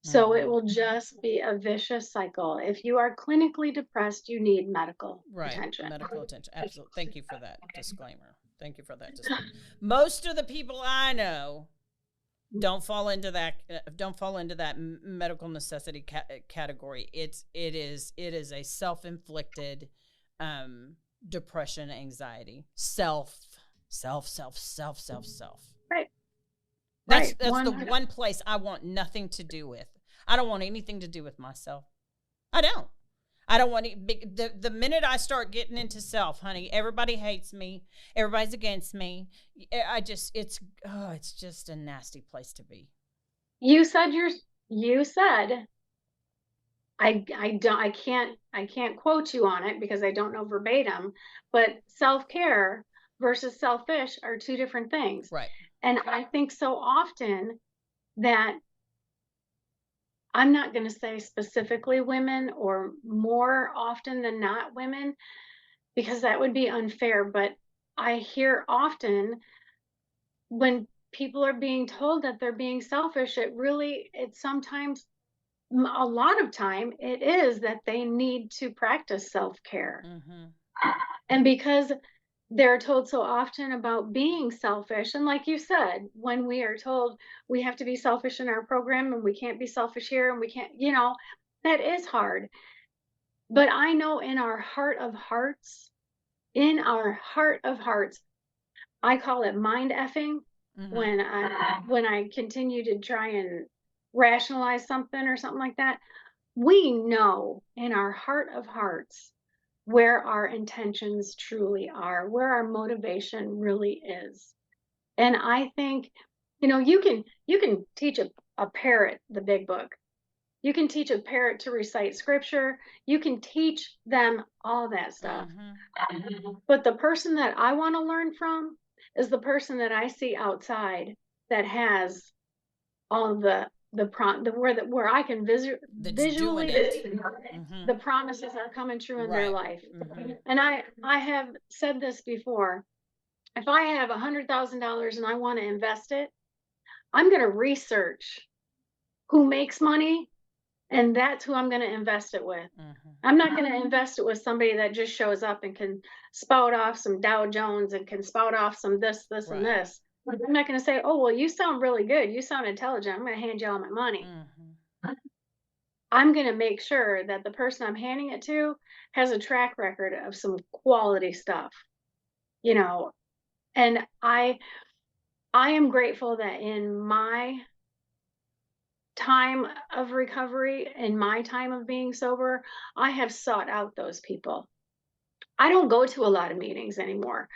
So it will just be a vicious cycle. If you are clinically depressed, you need medical attention. Medical attention. Absolutely. Thank you for that disclaimer. Most of the people I know don't fall into that medical necessity category. It is a self-inflicted depression, anxiety, self. Right. That's the one place I want nothing to do with. I don't want anything to do with myself. I don't want the minute I start getting into self, honey, everybody hates me. Everybody's against me. It's just a nasty place to be. You said I can't quote you on it because I don't know verbatim, but self-care versus selfish are two different things. Right. And I think so often that, I'm not going to say specifically women, or more often than not women, because that would be unfair, but I hear often when people are being told that they're being selfish, it's sometimes, a lot of time, it is that they need to practice self-care. And because they're told so often about being selfish, and like you said, when we are told we have to be selfish in our program and we can't be selfish here and we can't, that is hard. But I know in our heart of hearts, I call it mind effing. When I continue to try and rationalize something or something like that, we know in our heart of hearts where our intentions truly are, where our motivation really is. And I think, you can teach a parrot the big book. You can teach a parrot to recite scripture. You can teach them all that stuff. But the person that I want to learn from is the person that I see outside that has all of where I can visually the promises are coming true in their life. And I have said this before. If I have $100,000 and I want to invest it, I'm going to research who makes money, and that's who I'm going to invest it with. Mhm. I'm not going to invest it with somebody that just shows up and can spout off some Dow Jones and can spout off some this, and Right. this. I'm not going to say, oh, well, you sound really good. You sound intelligent. I'm going to hand you all my money. Mhm. I'm going to make sure that the person I'm handing it to has a track record of some quality stuff, you know. And I am grateful that in my time of recovery, in my time of being sober, I have sought out those people. I don't go to a lot of meetings anymore,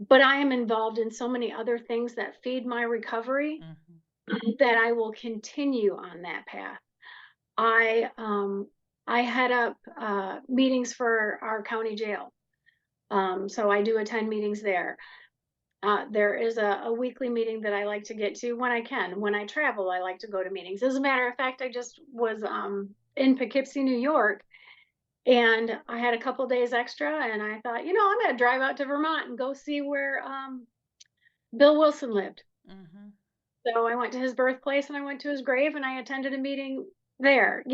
but I am involved in so many other things that feed my recovery Mhm. that I will continue on that path. I um I head up meetings for our county jail. So I do attend meetings there. There is a weekly meeting that I like to get to when I can. When I travel, I like to go to meetings. As a matter of fact, I just was in Poughkeepsie, New York, and I had a couple days extra, and I thought, I'm going to drive out to Vermont and go see where Bill Wilson lived. Mhm. So I went to his birthplace and I went to his grave and I attended a meeting there.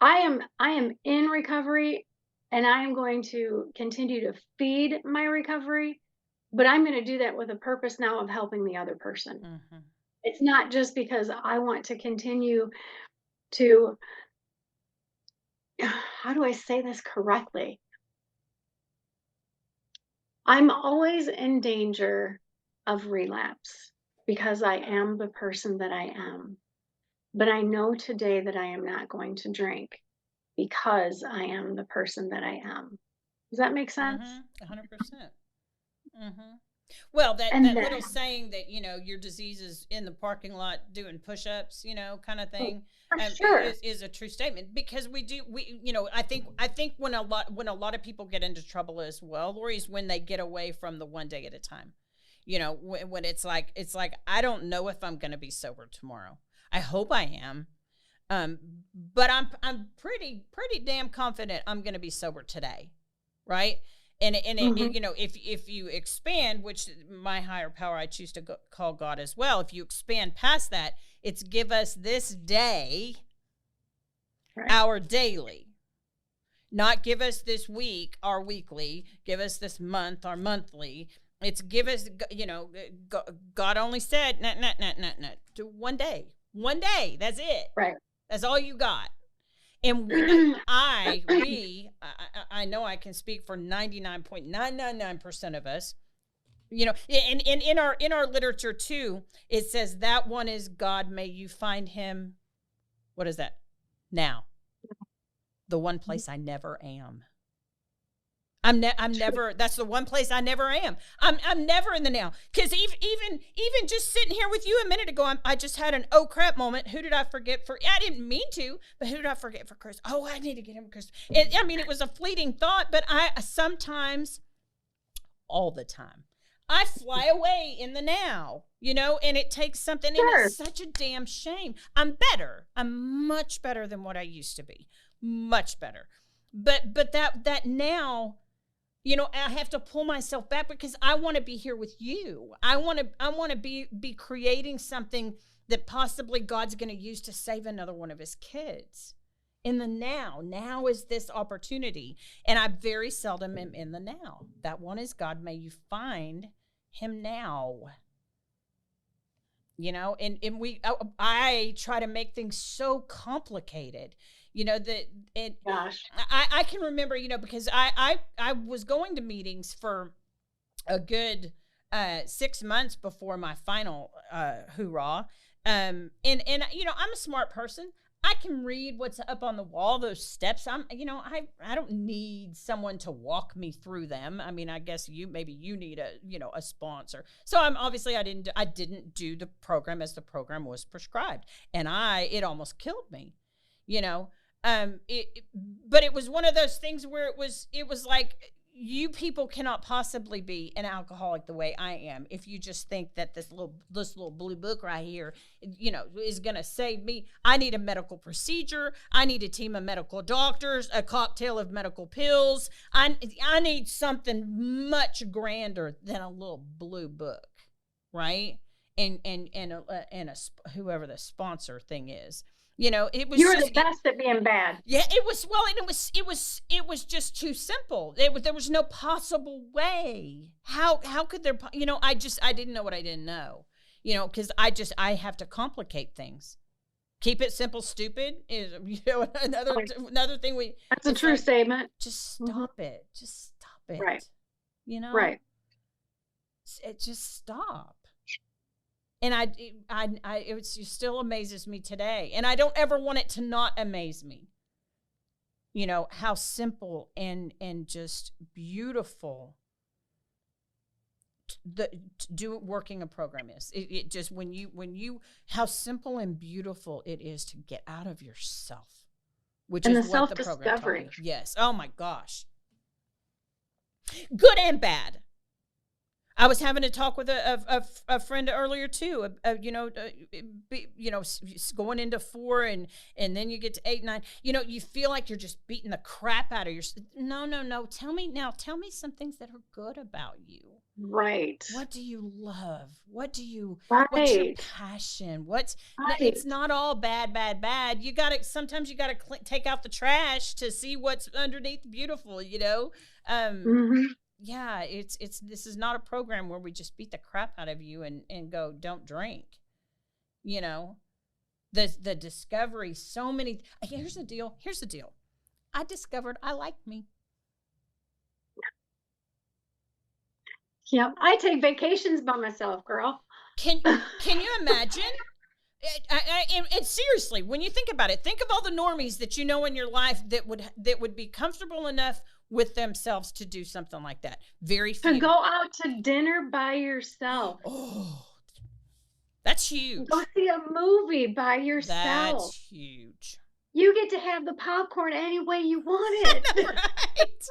I am in recovery and I am going to continue to feed my recovery, but I'm going to do that with a purpose now of helping the other person. Mhm. It's not just because I want to continue to how do I say this correctly? I'm always in danger of relapse because I am the person that I am. But I know today that I am not going to drink because I am the person that I am. Does that make sense? 100%. Mhm. Well, And that little then, saying that your disease is in the parking lot doing push-ups, kind of oh, thing, for sure. is a true statement because I think when a lot of people get into trouble as well, Lori, is when they get away from the one day at a time. When it's like I don't know if I'm going to be sober tomorrow. I hope I am. Um, but I'm pretty damn confident I'm going to be sober today, right? And Hmm. if you expand, which my higher power I choose to call God as well, if you expand past that, it's give us this day Right. our daily, not give us this week our weekly, give us this month our monthly. It's give us, God only said, not, one day, that's it. Right. That's all you got. And I know I can speak for 99.999% of us. And in our literature too, it says that one is God. May you find him. What is that? Now, the one place I never am. I'm True. never. That's the one place I never am. I'm never in the now. Because even just sitting here with you a minute ago, I just had an oh crap moment. Who did I forget for? I didn't mean to, but who did I forget for Chris? Oh, I need to get him Chris. It was a fleeting thought, but I sometimes, all the time, I fly away in the now. And it takes something, and Sure. it's such a damn shame. I'm better. I'm much better than what I used to be. Much better. But that now, I have to pull myself back because I want to be here with you. I want to be creating something that possibly God's going to use to save another one of his kids. In the now. Now is this opportunity. And I very seldom am in the now. That one is God, may you find him now. And I try to make things so complicated, that it Gosh. I can remember, because I was going to meetings for a good 6 months before my final hoorah. And I'm a smart person. I can read what's up on the wall, those steps. I don't need someone to walk me through them. I mean, I guess maybe you need a sponsor. So I didn't do the program as the program was prescribed, and it almost killed me, you know. But it was one of those things where it was like, you people cannot possibly be an alcoholic the way I am if you just think that this little blue book right here, is going to save me. I need a medical procedure. I need a team of medical doctors, a cocktail of medical pills. I need something much grander than a little blue book, right? And whoever the sponsor thing is. It was. You're the best at being bad. Yeah, it was. Well, and it was just too simple. There was no possible way. How could there? I didn't know what I didn't know. Because I have to complicate things. Keep it simple, stupid is another thing we. That's a true statement. Just stop it. Just stop it. Right. Right. It just stop. And it still amazes me today. And I don't ever want it to not amaze me. How simple and just beautiful working a program is. It just, when you, how simple and beautiful it is to get out of yourself, which is what the program taught me. Yes. Oh my gosh. Good and bad. I was having a talk with a friend earlier too. Going into 4 and then you get to 8, 9. You feel like you're just beating the crap out of yourself. No. Tell me some things that are good about you. Right. What do you love? What's your passion? It's not all bad. Sometimes you gotta take out the trash to see what's underneath beautiful. Yeah, this is not a program where we just beat the crap out of you and go, don't drink. The discovery, so many. Here's the deal. I discovered I like me. Yeah, I take vacations by myself, girl. Can you imagine? And seriously, when you think about it, think of all the normies that you know in your life that would be comfortable enough with themselves to do something like that. Very few. To go out to dinner by yourself. Oh, that's huge. Go see a movie by yourself. That's huge. You get to have the popcorn any way you want it. Right.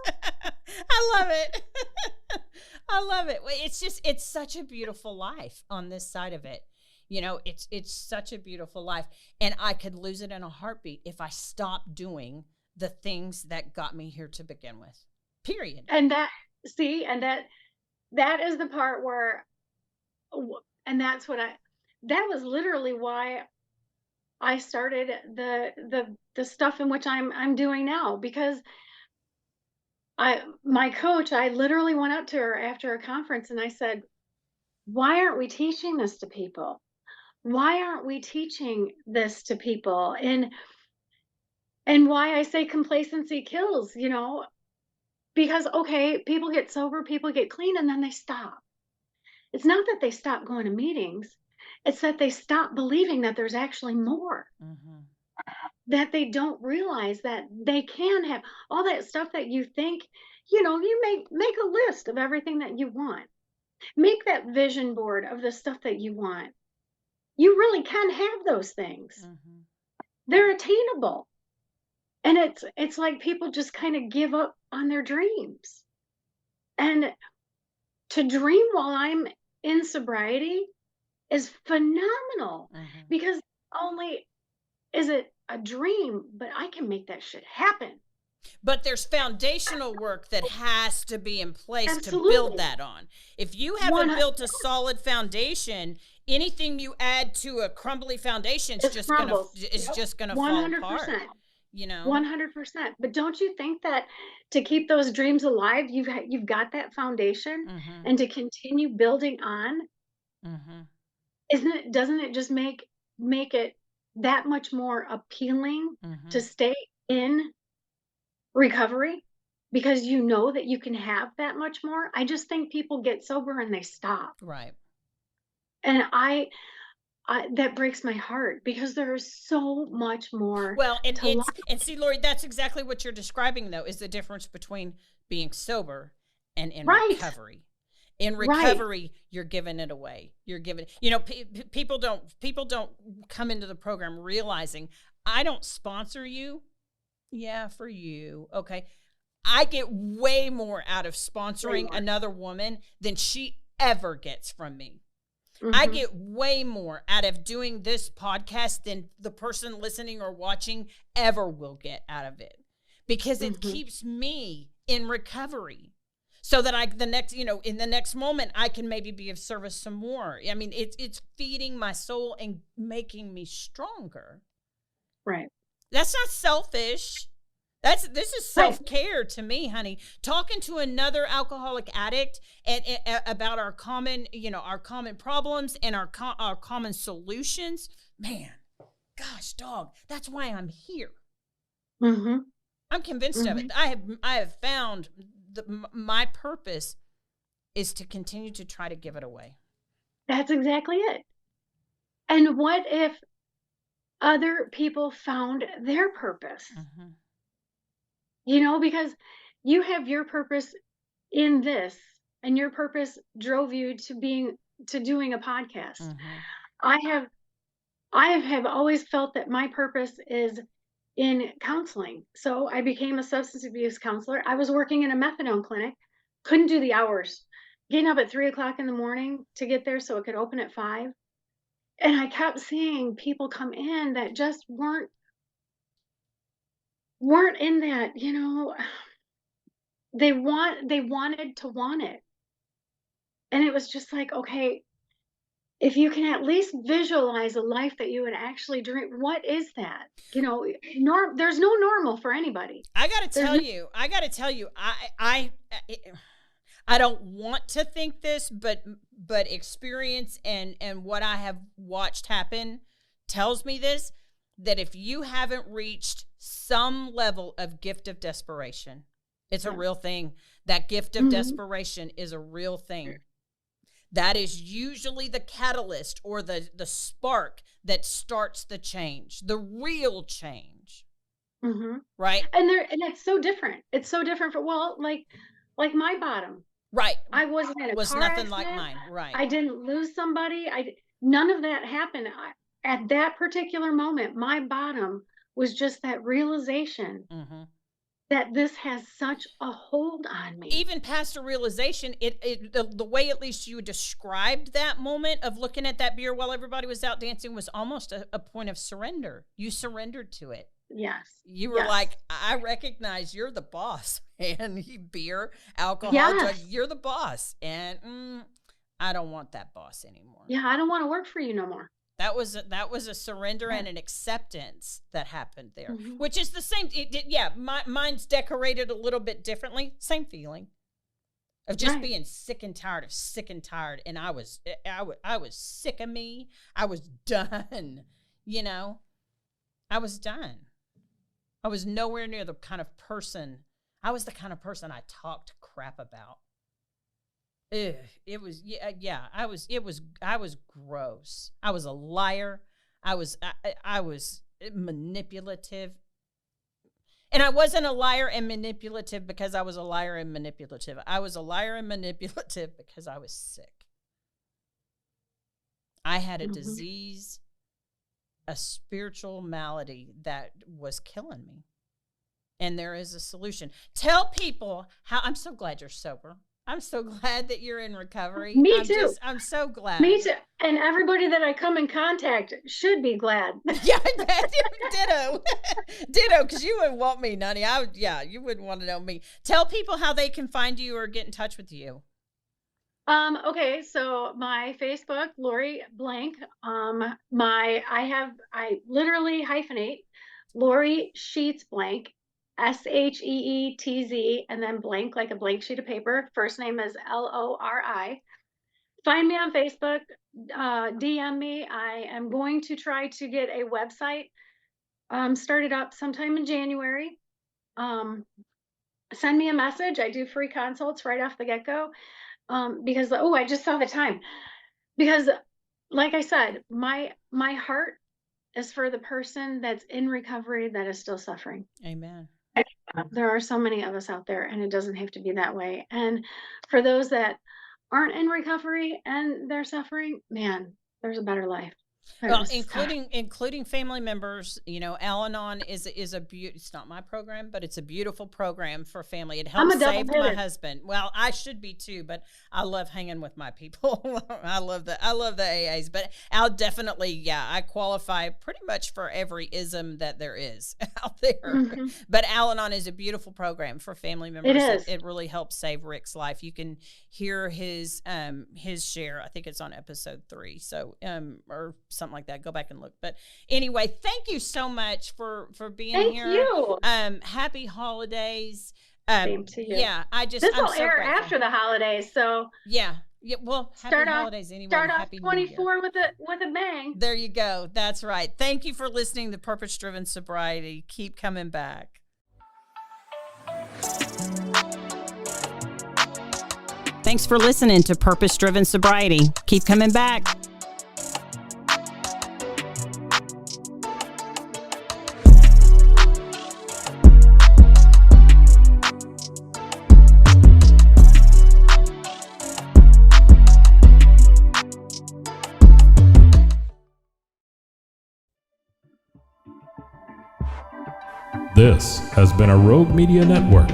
I love it. I love it. It's such a beautiful life on this side of it. It's such a beautiful life. And I could lose it in a heartbeat if I stopped doing the things that got me here to begin with. Period. And that is the part where, and that was literally why I started the stuff in which I'm doing now, because my coach, I literally went up to her after a conference and I said, why aren't we teaching this to people? Why aren't we teaching this to people? And why I say complacency kills, because, okay, people get sober, people get clean, and then they stop. It's not that they stop going to meetings. It's that they stop believing that there's actually more. Mm-hmm. That they don't realize that they can have all that stuff that you think, you make a list of everything that you want. Make that vision board of the stuff that you want. You really can have those things. Mm-hmm. They're attainable. And it's like people just kind of give up on their dreams. And to dream while I'm in sobriety is phenomenal. Mm-hmm. Because only is it a dream, but I can make that shit happen. But there's foundational work that has to be in place Absolutely. To build that on. If you haven't built a solid foundation, anything you add to a crumbly foundation is just gonna fall apart. 100%. But don't you think that to keep those dreams alive, you've got that foundation, mm-hmm. and to continue building on, mm-hmm. Doesn't it just make it that much more appealing, mm-hmm. to stay in recovery, because you know that you can have that much more? I just think people get sober and they stop. Right. And that breaks my heart, because there is so much more. Well, and see, Lori, that's exactly what you're describing, though, is the difference between being sober and in recovery. In recovery, you're giving it away. You're giving, people don't come into the program realizing, I don't sponsor you. Yeah, for you. Okay. I get way more out of sponsoring another woman than she ever gets from me. I get way more out of doing this podcast than the person listening or watching ever will get out of it, because it keeps me in recovery so that in the next moment, I can maybe be of service some more. I mean, it's feeding my soul and making me stronger. Right. That's not selfish. This is self-care to me, honey. Talking to another alcoholic addict and about our common problems and our common solutions. Man, gosh, dog, that's why I'm here. I'm convinced of it. I have found my purpose is to continue to try to give it away. That's exactly it. And what if other people found their purpose? Because you have your purpose in this, and your purpose drove you to doing a podcast. I have always felt that my purpose is in counseling. So I became a substance abuse counselor. I was working in a methadone clinic, couldn't do the hours, getting up at 3:00 in the morning to get there so it could open at 5. And I kept seeing people come in that just weren't in that, they wanted to want it. And it was just like, okay, if you can at least visualize a life that you would actually dream, what is that? There's no normal for anybody. I got to tell you, I don't want to think this, but experience and what I have watched happen tells me this, that if you haven't reached some level of gift of desperation, it's a real thing. That gift of desperation is a real thing. That is usually the catalyst or the spark that starts the change, the real change. Right? And it's so different. It's so different like my bottom. Right. I wasn't in a was car nothing accident. Like mine. Right. I didn't lose somebody. None of that happened. At that particular moment, my bottom was just that realization that this has such a hold on me. Even past a realization, the way at least you described that moment of looking at that beer while everybody was out dancing was almost a point of surrender. You surrendered to it. Yes. You were like, I recognize you're the boss, man. Beer, alcohol, drugs, you're the boss. And I don't want that boss anymore. Yeah, I don't want to work for you no more. That was a surrender and an acceptance that happened there, which is the same. Mine's decorated a little bit differently. Same feeling of just being sick and tired, and I was sick of me. I was done. I was done. I was nowhere near the kind of person. I was the kind of person I talked crap about. It was I was gross. I was a liar. I was manipulative. And I wasn't a liar and manipulative because I was a liar and manipulative. I was a liar and manipulative because I was sick. I had a disease, a spiritual malady that was killing me. And there is a solution. Tell people how. I'm so glad you're sober. I'm so glad that you're in recovery. Me too. I'm so glad. Me too. And everybody that I come in contact should be glad. Yeah, ditto. Ditto, because you wouldn't want me, Nunny. You wouldn't want to know me. Tell people how they can find you or get in touch with you. Okay, so my Facebook, Lori Blank. I literally hyphenate Lori Sheets Blank, SHEETZ, and then blank, like a blank sheet of paper. First name is LORI. Find me on Facebook, DM me. I am going to try to get a website started up sometime in January. Send me a message. I do free consults right off the get-go. Because I just saw the time. Because like I said, my heart is for the person that's in recovery that is still suffering. Amen. There are so many of us out there, and it doesn't have to be that way. And for those that aren't in recovery and they're suffering, man, there's a better life. Well, including family members, Al-Anon is it's not my program, but it's a beautiful program for family. It I'm helped a double save my hitter. husband. Well, I should be too, but I love hanging with my people. I love the AAs, but Al definitely, I qualify pretty much for every ism that there is out there. Mhm. But Al-Anon is a beautiful program for family members. It is. It really helps save Rick's life. You can hear his share. I think it's on episode 3, so or something like that. Go back and look. But anyway, thank you so much for being here. Thank you. Happy holidays. Same to you. Yeah, This will air after the holidays, so yeah. Well, happy holidays anyway. Start off Happy 24 with a bang. There you go. That's right. Thank you for listening to Purpose Driven Sobriety. Keep coming back. Thanks for listening to Purpose Driven Sobriety. Keep coming back. This has been a Rogue Media Network